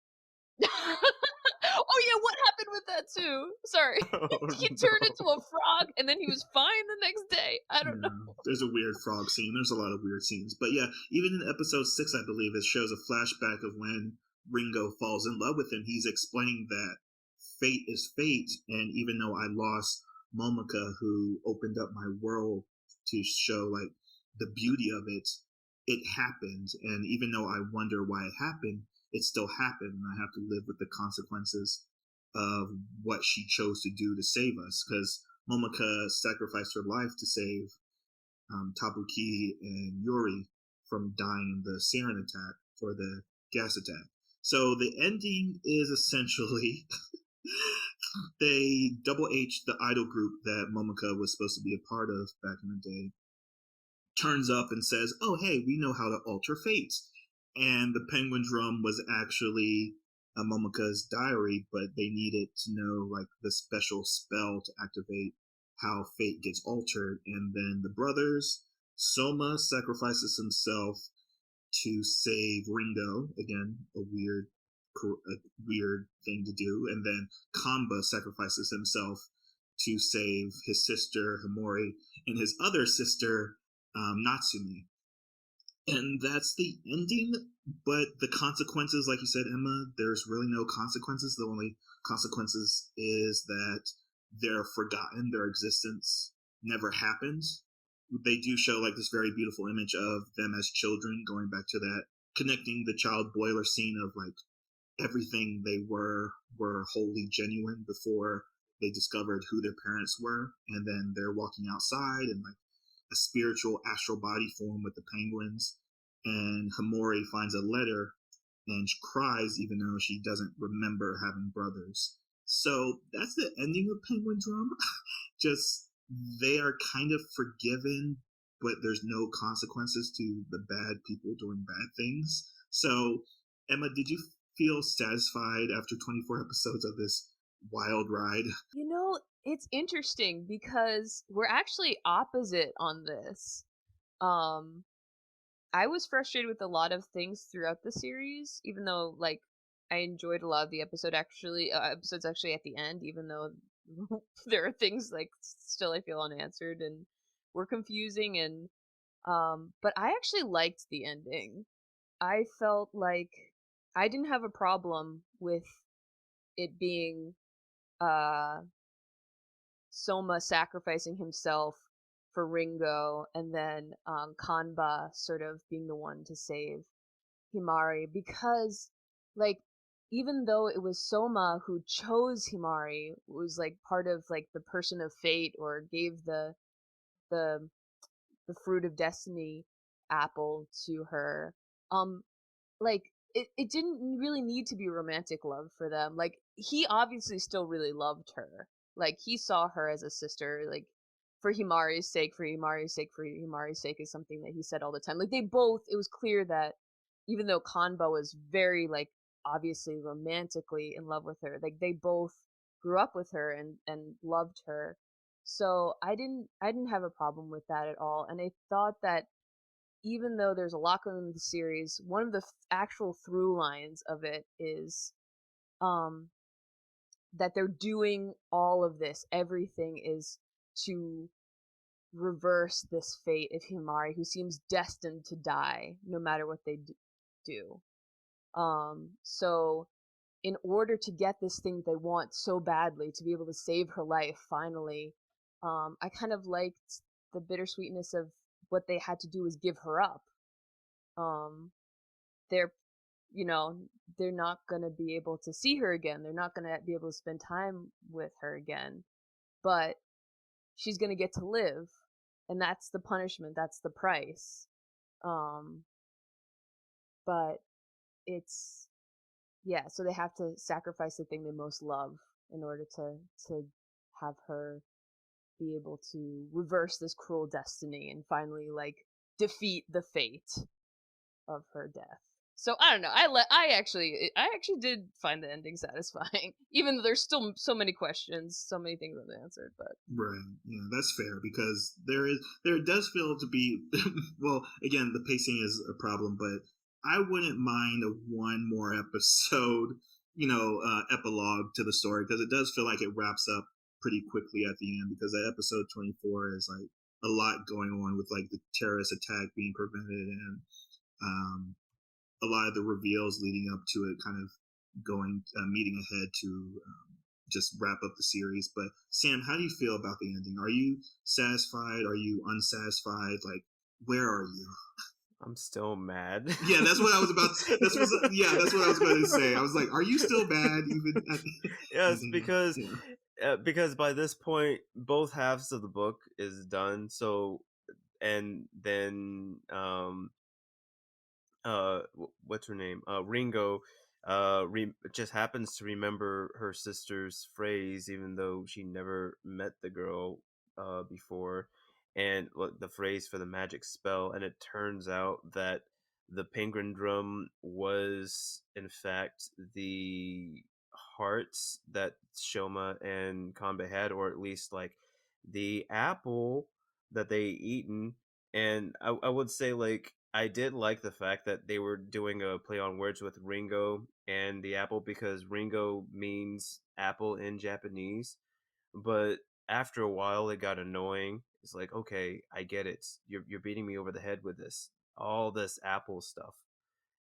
oh yeah, what happened with that too? Sorry. He turned into a frog and then he was fine the next day. I don't know. There's a weird frog scene. There's a lot of weird scenes. But yeah, even in episode 6, I believe, it shows a flashback of when Ringo falls in love with him. He's explaining that fate is fate, and even though I lost Momika, who opened up my world to show like the beauty of it, it happened, and even though I wonder why it happened, it still happened, and I have to live with the consequences of what she chose to do to save us, because Momika sacrificed her life to save Tabuki and Yuri from dying in the sarin attack, for the gas attack. So the ending is essentially they double H, the idol group that Momika was supposed to be a part of back in the day, turns up and says, oh hey, we know how to alter fate. And the Penguindrum was actually Momika's diary, but they needed to know like the special spell to activate how fate gets altered. And then the brothers, Soma sacrifices himself to save Ringo, again a weird thing to do, and then Kamba sacrifices himself to save his sister Hamori and his other sister Natsumi. And that's the ending, but the consequences, like you said, Emma, there's really no consequences. The only consequences is that they're forgotten, their existence never happened. They do show like this very beautiful image of them as children, going back to that, connecting the child boiler scene of like everything they were wholly genuine before they discovered who their parents were, and then they're walking outside and like a spiritual astral body form with the penguins, and Hamori finds a letter and she cries even though she doesn't remember having brothers. So that's the ending of Penguindrum. Just they are kind of forgiven, but there's no consequences to the bad people doing bad things. So Emma, did you feel satisfied after 24 episodes of this wild ride? You know, it's interesting because we're actually opposite on this. Um, I was frustrated with a lot of things throughout the series, even though like I enjoyed a lot of the episodes actually at the end, even though there are things like still I feel unanswered and were confusing and but I actually liked the ending. I felt like I didn't have a problem with it being uh Soma sacrificing himself for Ringo and then Kanba sort of being the one to save Himari because like even though it was Soma who chose Himari, was like part of like the person of fate or gave the the fruit of destiny apple to her. Um like it didn't really need to be romantic love for them. Like he obviously still really loved her. Like he saw her as a sister, like for Himari's sake, for Himari's sake, for Himari's sake is something that he said all the time. Like they both, it was clear that even though Kanba was very like obviously romantically in love with her, like they both grew up with her and loved her. So I didn't have a problem with that at all. And I thought that even though there's a lot going on in the series, one of the actual through lines of it is um, that they're doing all of this. Everything is to reverse this fate of Himari, who seems destined to die no matter what they do. So in order to get this thing they want so badly, to be able to save her life finally, I kind of liked the bittersweetness of what they had to do is give her up. Um, they're, you know, they're not going to be able to see her again. They're not going to be able to spend time with her again. But she's going to get to live. And that's the punishment. That's the price. Um, but it's, yeah, so they have to sacrifice the thing they most love in order to have her be able to reverse this cruel destiny and finally like defeat the fate of her death. So I don't know. I actually did find the ending satisfying, even though there's still so many questions, so many things unanswered. But Right. Yeah, that's fair because there does feel to be well, again, the pacing is a problem, but I wouldn't mind a one more episode, epilogue to the story because it does feel like it wraps up pretty quickly at the end because that episode 24 is like a lot going on with like the terrorist attack being prevented and um a lot of the reveals leading up to it kind of going meeting ahead to just wrap up the series. But Sam, how do you feel about the ending? Are you satisfied? Are you unsatisfied? Like, where are you? I'm still mad. Yeah, that's what I was about. That's what I was going to say. I was like, are you still mad? Even at, Yes, yeah. because by this point both halves of the book is done. So and then what's her name, Ringo just happens to remember her sister's phrase even though she never met the girl before, and the phrase for the magic spell, and it turns out that the Penguindrum was in fact the hearts that Shoma and Kanbe had, or at least like the apple that they eaten. And I would say like I did like the fact that they were doing a play on words with Ringo and the apple because Ringo means apple in Japanese. But after a while, it got annoying. It's like, okay, I get it. You're beating me over the head with all this apple stuff,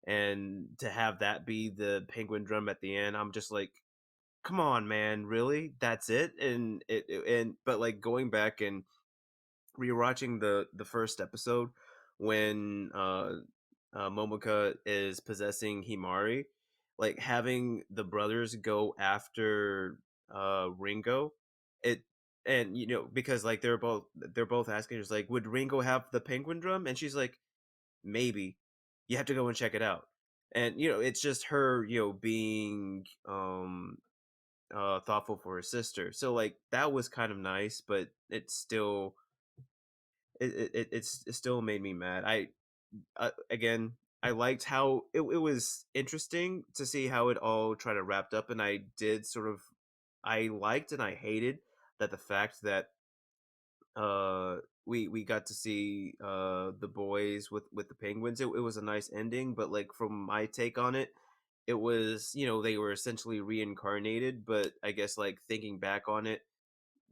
and to have that be the Penguindrum at the end, I'm just like, come on, man, really? That's it? But like going back and rewatching the first episode when Momoka is possessing Himari, like having the brothers go after Ringo, it and because like they're both asking, just like, would Ringo have the Penguindrum? And she's like, maybe. You have to go and check it out. And it's just her being thoughtful for her sister. So like that was kind of nice, but it still made me mad. Again, I liked how it was interesting to see how it all tried to wrapped up, and I liked and I hated that the fact that we got to see the boys with the penguins, it was a nice ending, but like from my take on it, it was, you know, they were essentially reincarnated, but I guess like thinking back on it,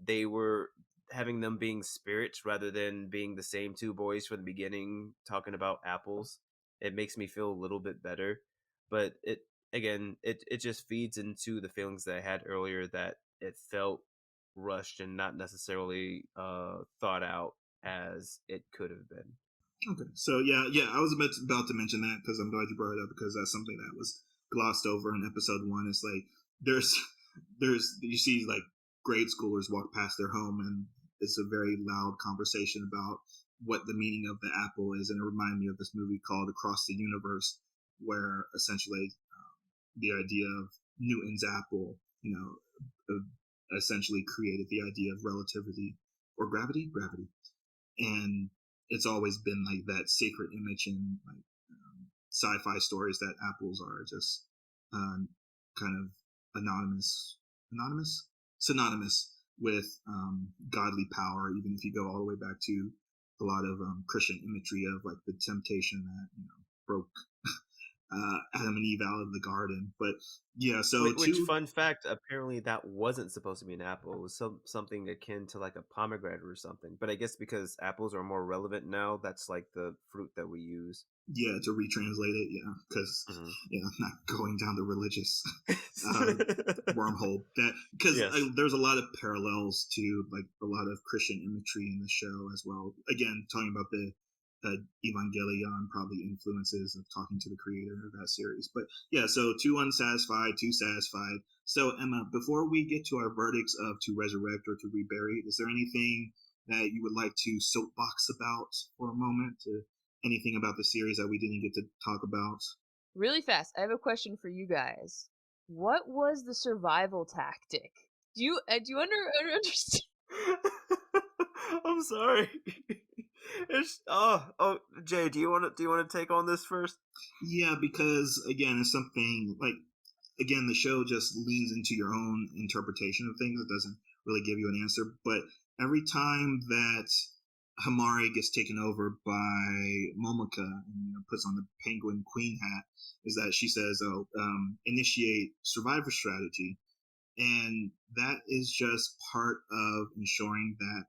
they were having them being spirits rather than being the same two boys from the beginning talking about apples. It makes me feel a little bit better, but it again, it just feeds into the feelings that I had earlier, that it felt rushed and not necessarily thought out as it could have been. Okay, so yeah, I was about to mention that because I'm glad you brought it up, because that's something that was glossed over in episode one. It's like there's you see like grade schoolers walk past their home, and it's a very loud conversation about what the meaning of the apple is, and it reminded me of this movie called Across the Universe, where essentially the idea of Newton's apple, essentially created the idea of relativity or gravity, and it's always been like that sacred image in like sci-fi stories, that apples are just kind of synonymous with godly power. Even if you go all the way back to a lot of Christian imagery of like the temptation that broke Adam and Eve out of the garden. But yeah, so Which fun fact, apparently that wasn't supposed to be an apple. It was something akin to like a pomegranate or something. But I guess because apples are more relevant now, that's like the fruit that we use. Yeah, to retranslate it, because not going down the religious wormhole. That because there's a lot of parallels to like a lot of Christian imagery in the show as well. Again, talking about the Evangelion probably influences of talking to the creator of that series. But yeah, so two unsatisfied, two satisfied. So Emma, before we get to our verdicts of to resurrect or to rebury, is there anything that you would like to soapbox about for a moment? Anything about the series that we didn't get to talk about? Really fast, I have a question for you guys. What was the survival tactic? Do you understand? I'm sorry. Jay, do you want to take on this first? Yeah, because again, it's something like, again, the show just leans into your own interpretation of things. It doesn't really give you an answer. But every time that Hamari gets taken over by Momoka and puts on the penguin queen hat, is that she says, initiate survivor strategy. And that is just part of ensuring that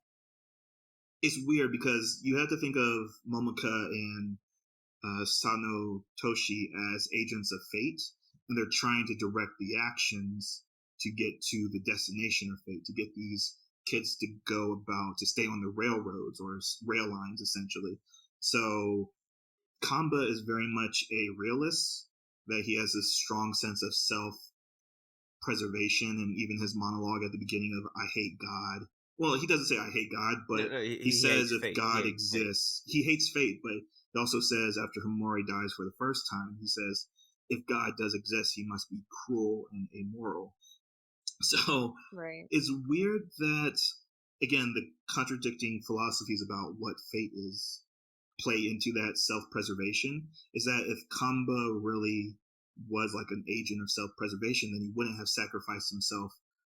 it's weird, because you have to think of Momoka and Sano Toshi as agents of fate, and they're trying to direct the actions to get to the destination of fate, to get these kids to go about, to stay on the railroads or rail lines, essentially. So Kamba is very much a realist, that he has a strong sense of self-preservation, and even his monologue at the beginning of I hate God. Well, he doesn't say I hate God, but he says if fate. God exists, he hates fate, but he also says after Hamori dies for the first time, he says if God does exist, he must be cruel and amoral. So it's weird that, again, the contradicting philosophies about what fate is play into that self-preservation. Is that if Kamba really was like an agent of self-preservation, then he wouldn't have sacrificed himself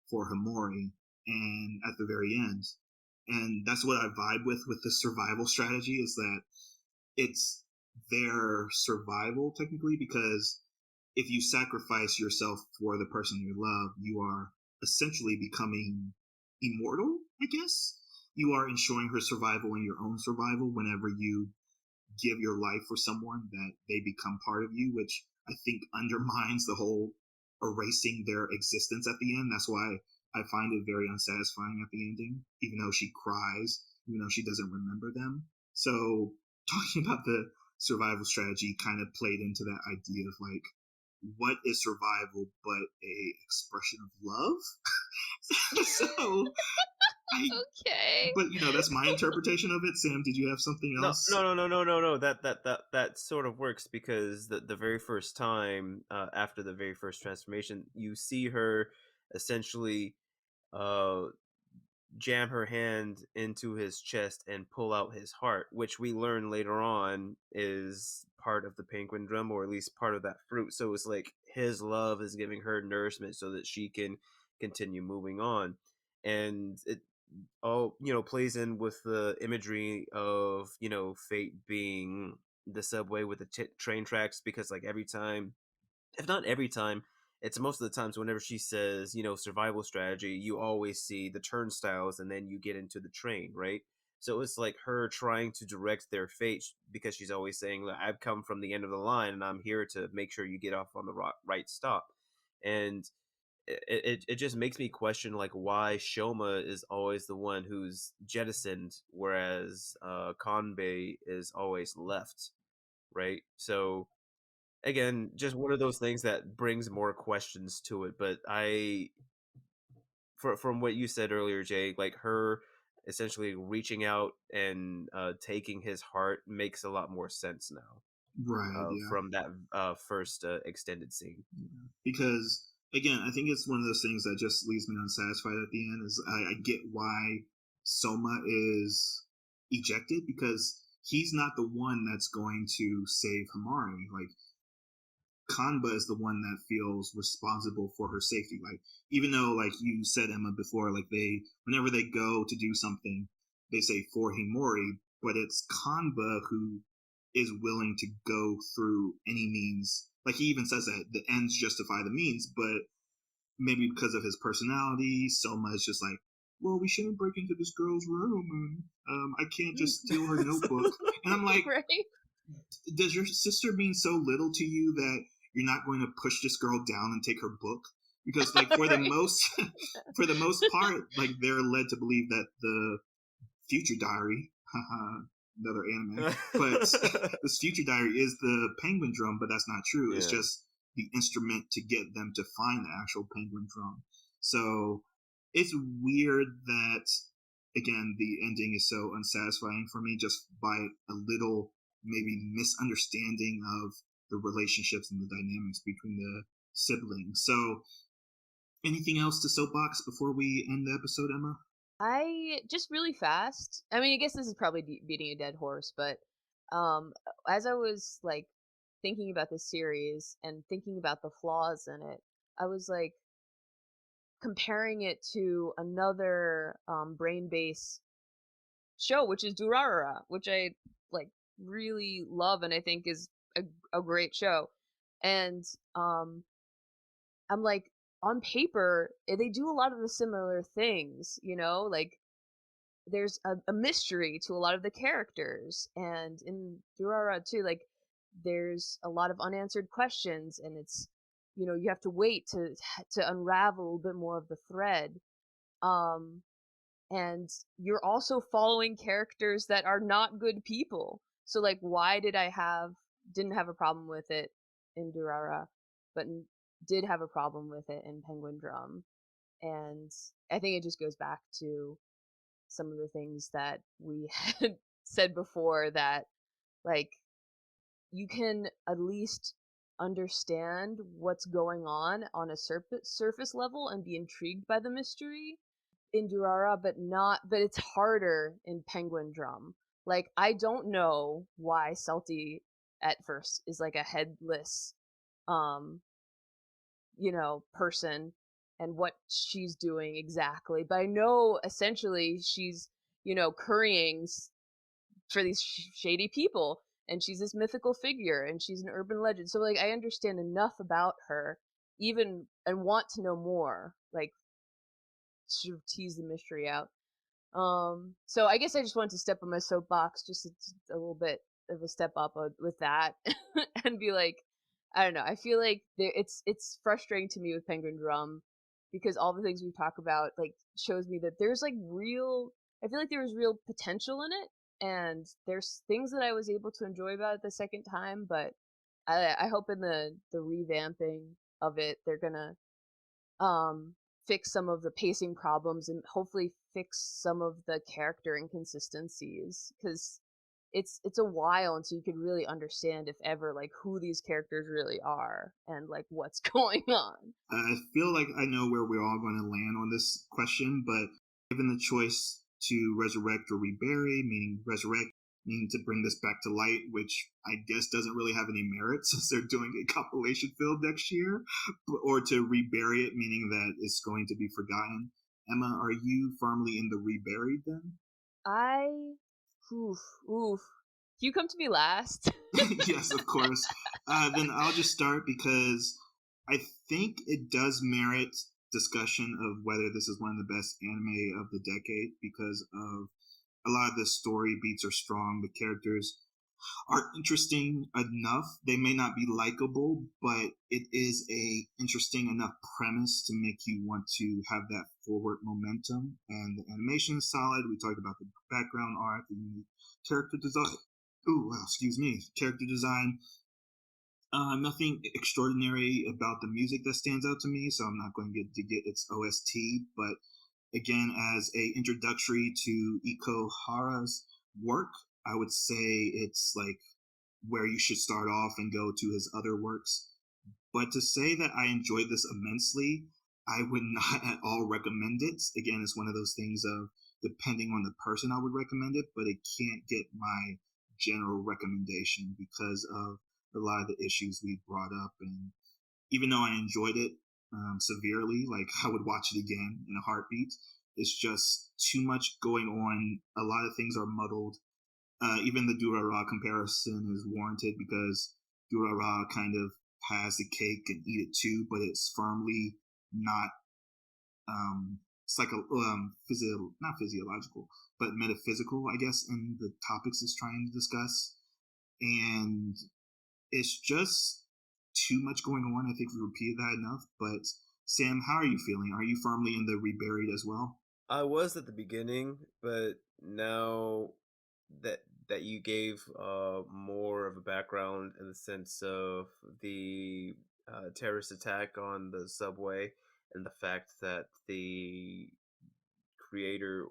for Hamori and at the very end. And that's what I vibe with the survival strategy, is that it's their survival technically, because if you sacrifice yourself for the person you love, you are essentially becoming immortal, I guess. You are ensuring her survival and your own survival whenever you give your life for someone, that they become part of you, which I think undermines the whole erasing their existence at the end. That's why I find it very unsatisfying at the ending, even though she cries, even though she doesn't remember them. So talking about the survival strategy kind of played into that idea of like, what is survival but a expression of love? So okay. But that's my interpretation of it. Sam, did you have something else? No. That sort of works, because the very first time after the very first transformation, you see her essentially jam her hand into his chest and pull out his heart, which we learn later on is part of the Penguindrum, or at least part of that fruit. So it's like his love is giving her nourishment so that she can continue moving on. and it all plays in with the imagery of fate being the subway with the train tracks, because like every time, if not every time, it's most of the times whenever she says, survival strategy, you always see the turnstiles and then you get into the train, right? So it's like her trying to direct their fate, because she's always saying, "Look, I've come from the end of the line and I'm here to make sure you get off on the right stop." And it just makes me question like why Shoma is always the one who's jettisoned, whereas Kanbei is always left, right? So again, just one of those things that brings more questions to it. But from what you said earlier, Jay, like her essentially reaching out and taking his heart makes a lot more sense now. Right. Yeah. From that first extended scene. Yeah. Because again, I think it's one of those things that just leaves me unsatisfied at the end. Is I get why Soma is ejected, because he's not the one that's going to save Hamari. Like, Kanba is the one that feels responsible for her safety. Like, even though, like you said, Emma, before, like whenever they go to do something, they say for Himori, but it's Kanba who is willing to go through any means. Like, he even says that the ends justify the means, but maybe because of his personality, Soma is just like, well, we shouldn't break into this girl's room, and I can't just steal her notebook. And I'm like, right? Does your sister mean so little to you that you're not going to push this girl down and take her book? Because like for the most for the most part, like they're led to believe that the future diary, another anime, but this future diary is the Penguindrum, but that's not true. It's just the instrument to get them to find the actual Penguindrum. So it's weird that, again, the ending is so unsatisfying for me, just by a little maybe misunderstanding of the relationships and the dynamics between the siblings. So anything else to soapbox before we end the episode, Emma? I just really fast. I mean, I guess this is probably beating a dead horse, but as I was like thinking about this series and thinking about the flaws in it, I was like comparing it to another brain-based show, which is Durarara, which I like really love and I think is a great show. And I'm like, on paper, they do a lot of the similar things, like there's a mystery to a lot of the characters, and in Durara too, like there's a lot of unanswered questions, and it's you have to wait to unravel a little bit more of the thread. And you're also following characters that are not good people. So like, why didn't have a problem with it in Durara, but did have a problem with it in Penguindrum? And I think it just goes back to some of the things that we had said before, that like you can at least understand what's going on a surface level and be intrigued by the mystery in Durara, but it's harder in Penguindrum. Like, I don't know why Celti at first is like a headless person, and what she's doing exactly, but I know essentially she's currying for these shady people, and she's this mythical figure, and she's an urban legend. So like, I understand enough about her, even, and want to know more, like sort of tease the mystery out. So I guess I just wanted to step on my soapbox, just a little bit of a step up with that, and be like, I don't know. I feel like it's frustrating to me with Penguindrum, because all the things we talk about like shows me that there's like real. I feel like there was real potential in it, and there's things that I was able to enjoy about it the second time. But I hope in the revamping of it, they're gonna fix some of the pacing problems and hopefully fix some of the character inconsistencies, because it's a while until you could really understand, if ever, like who these characters really are and like what's going on. I feel like I know where we're all going to land on this question, but given the choice to resurrect or rebury, meaning resurrect, meaning to bring this back to light, which I guess doesn't really have any merit since they're doing a compilation film next year, or to rebury it, meaning that it's going to be forgotten. Emma, are you firmly in the reburied then? Oof. You come to me last. Yes, of course. Then I'll just start because I think it does merit discussion of whether this is one of the best anime of the decade because of a lot of the story beats are strong. The characters are interesting enough. They may not be likable, but it is a interesting enough premise to make you want to have that forward momentum. And the animation is solid. We talked about the background art, the unique character design. Ooh, excuse me. Character design. Nothing extraordinary about the music that stands out to me, so I'm not going to get its OST. But again, as a introductory to Iko Hara's work, I would say it's like where you should start off and go to his other works. But to say that I enjoyed this immensely, I would not at all recommend it. Again, it's one of those things of depending on the person, I would recommend it, but it can't get my general recommendation because of a lot of the issues we brought up. And even though I enjoyed it severely, like I would watch it again in a heartbeat, it's just too much going on. A lot of things are muddled. Even the Durara comparison is warranted because Durara kind of has the cake and eat it too, but it's firmly not not physiological, but metaphysical, I guess, in the topics it's trying to discuss. And it's just too much going on. I think we repeated that enough. But Sam, how are you feeling? Are you firmly in the reburied as well? I was at the beginning, but now that you gave more of a background in the sense of the terrorist attack on the subway and the fact that the creator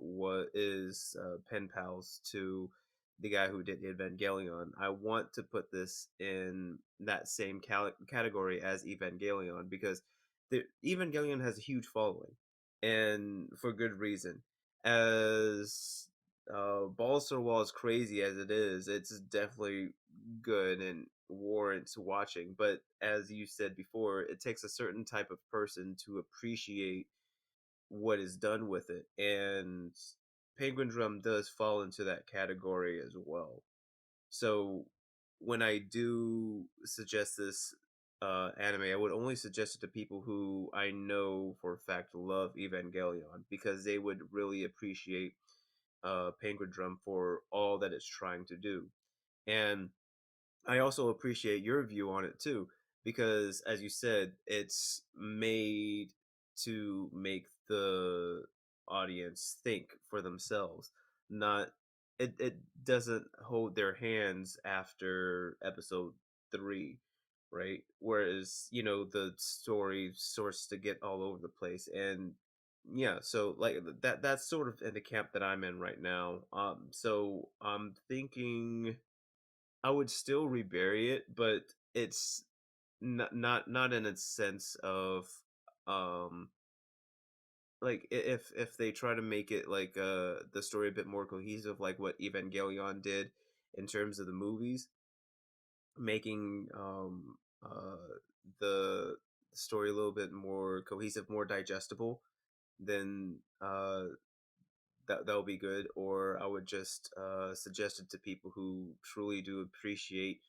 is pen pals to the guy who did the Evangelion, I want to put this in that same category as Evangelion because the Evangelion has a huge following, and for good reason. As balls to the wall as crazy as it is, it's definitely good and warrants watching. But as you said before, it takes a certain type of person to appreciate what is done with it, and Penguindrum does fall into that category as well. So when I do suggest this anime, I would only suggest it to people who I know for a fact love Evangelion because they would really appreciate Penguindrum for all that it's trying to do. And I also appreciate your view on it too, because as you said, it's made to make the audience think for themselves. Not it doesn't hold their hands after episode 3, right? Whereas, the story starts to get all over the place. And yeah, so like that's sort of in the camp that I'm in right now. So I'm thinking I would still rebury it, but it's not in a sense of um like if they try to make it like the story a bit more cohesive, like what Evangelion did in terms of the movies, making the story a little bit more cohesive, more digestible, then that'll be good. Or I would just suggest it to people who truly do appreciate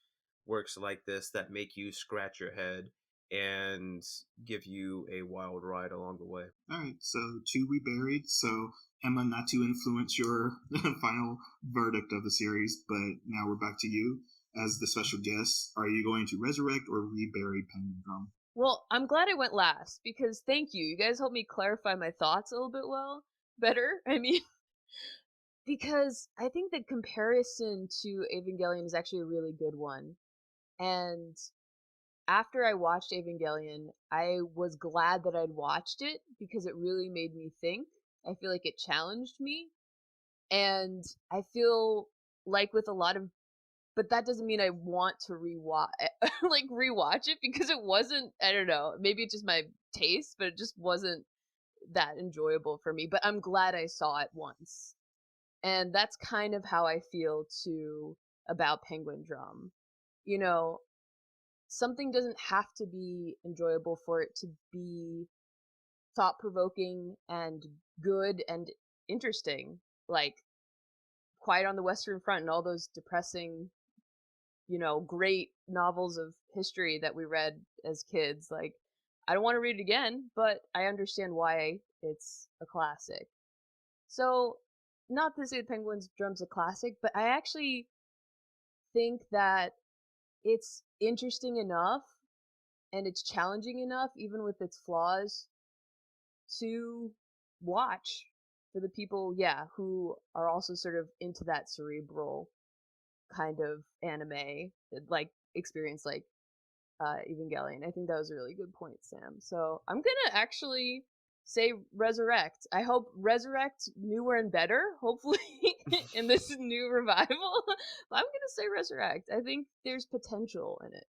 works like this that make you scratch your head and give you a wild ride along the way. All right, so 2 reburied. So Emma, not to influence your final verdict of the series, but now we're back to you as the special guest. Are you going to resurrect or rebury Penguindrum? Well, I'm glad I went last because thank you. You guys helped me clarify my thoughts a little bit better. I mean, because I think the comparison to Evangelion is actually a really good one. And after I watched Evangelion, I was glad that I'd watched it because it really made me think. I feel like it challenged me. And I feel like with a lot of, but that doesn't mean I want to rewatch it because it wasn't, I don't know, maybe it's just my taste, but it just wasn't that enjoyable for me. But I'm glad I saw it once. And that's kind of how I feel too about Penguindrum. You know, something doesn't have to be enjoyable for it to be thought-provoking and good and interesting, like Quiet on the Western Front and all those depressing, great novels of history that we read as kids. Like, I don't want to read it again, but I understand why it's a classic. So, not to say Penguindrum's a classic, but I actually think that it's interesting enough and it's challenging enough, even with its flaws, to watch for the people, who are also sort of into that cerebral kind of anime, like experience, like Evangelion. I think that was a really good point, Sam. So I'm gonna actually say Resurrect. I hope Resurrect newer and better, hopefully, in this new revival. But I'm gonna say Resurrect. I think there's potential in it.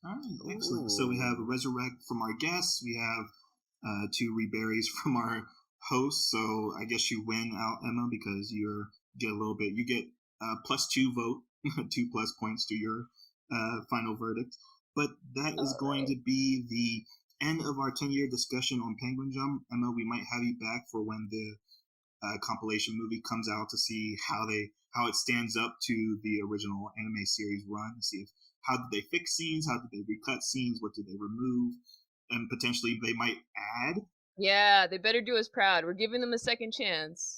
All right, excellent. So we have a Resurrect from our guests. We have 2 reberries from our hosts. So I guess you win out, Emma, because you get +2 vote, 2 plus points to your final verdict. But that is going to be the end of our 10-year discussion on Penguindrum. Emma, we might have you back for when the compilation movie comes out to see how it stands up to the original anime series run. See how did they fix scenes, how did they recut scenes, what did they remove, and potentially they might add. Yeah, they better do us proud. We're giving them a second chance.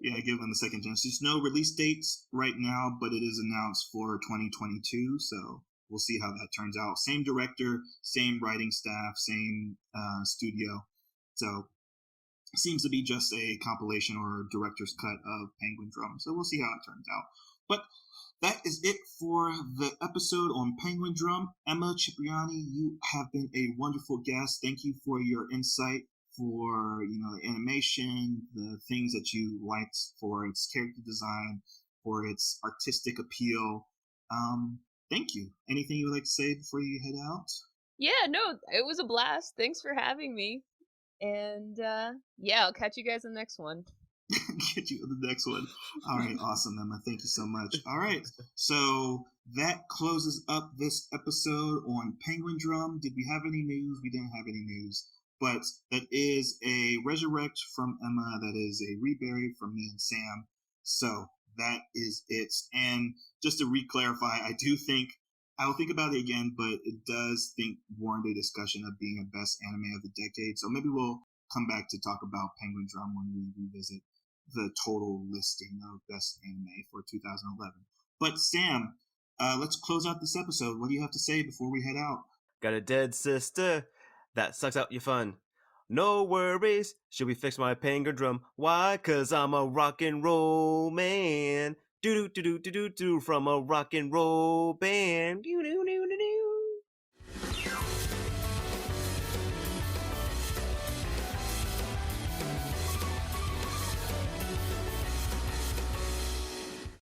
Yeah, give them a second chance. There's no release dates right now, but it is announced for 2022, so we'll see how that turns out. Same director, same writing staff, same studio. So it seems to be just a compilation or a director's cut of Penguindrum. So we'll see how it turns out. But that is it for the episode on Penguindrum. Emma Cipriani, you have been a wonderful guest. Thank you for your insight, for the animation, the things that you liked, for its character design, for its artistic appeal. Thank you. Anything you would like to say before you head out? Yeah, no, it was a blast. Thanks for having me. And I'll catch you guys in the next one. Get you in the next one. All right, awesome, Emma. Thank you so much. All right, so that closes up this episode on Penguindrum. Did we have any news? We didn't have any news, but that is a Resurrect from Emma. That is a Reberry from me and Sam. So that is it. And just to re-clarify, I'll think about it again, but it does warrant a discussion of being a best anime of the decade. So maybe we'll come back to talk about Penguindrum when we revisit the total listing of best anime for 2011. But Sam, let's close out this episode. What do you have to say before we head out? Got a dead sister that sucks out your fun. No worries, should we fix my Penguindrum? Why? 'Cause I'm a rock and roll man. Do do do do do do from a rock and roll band. Do do do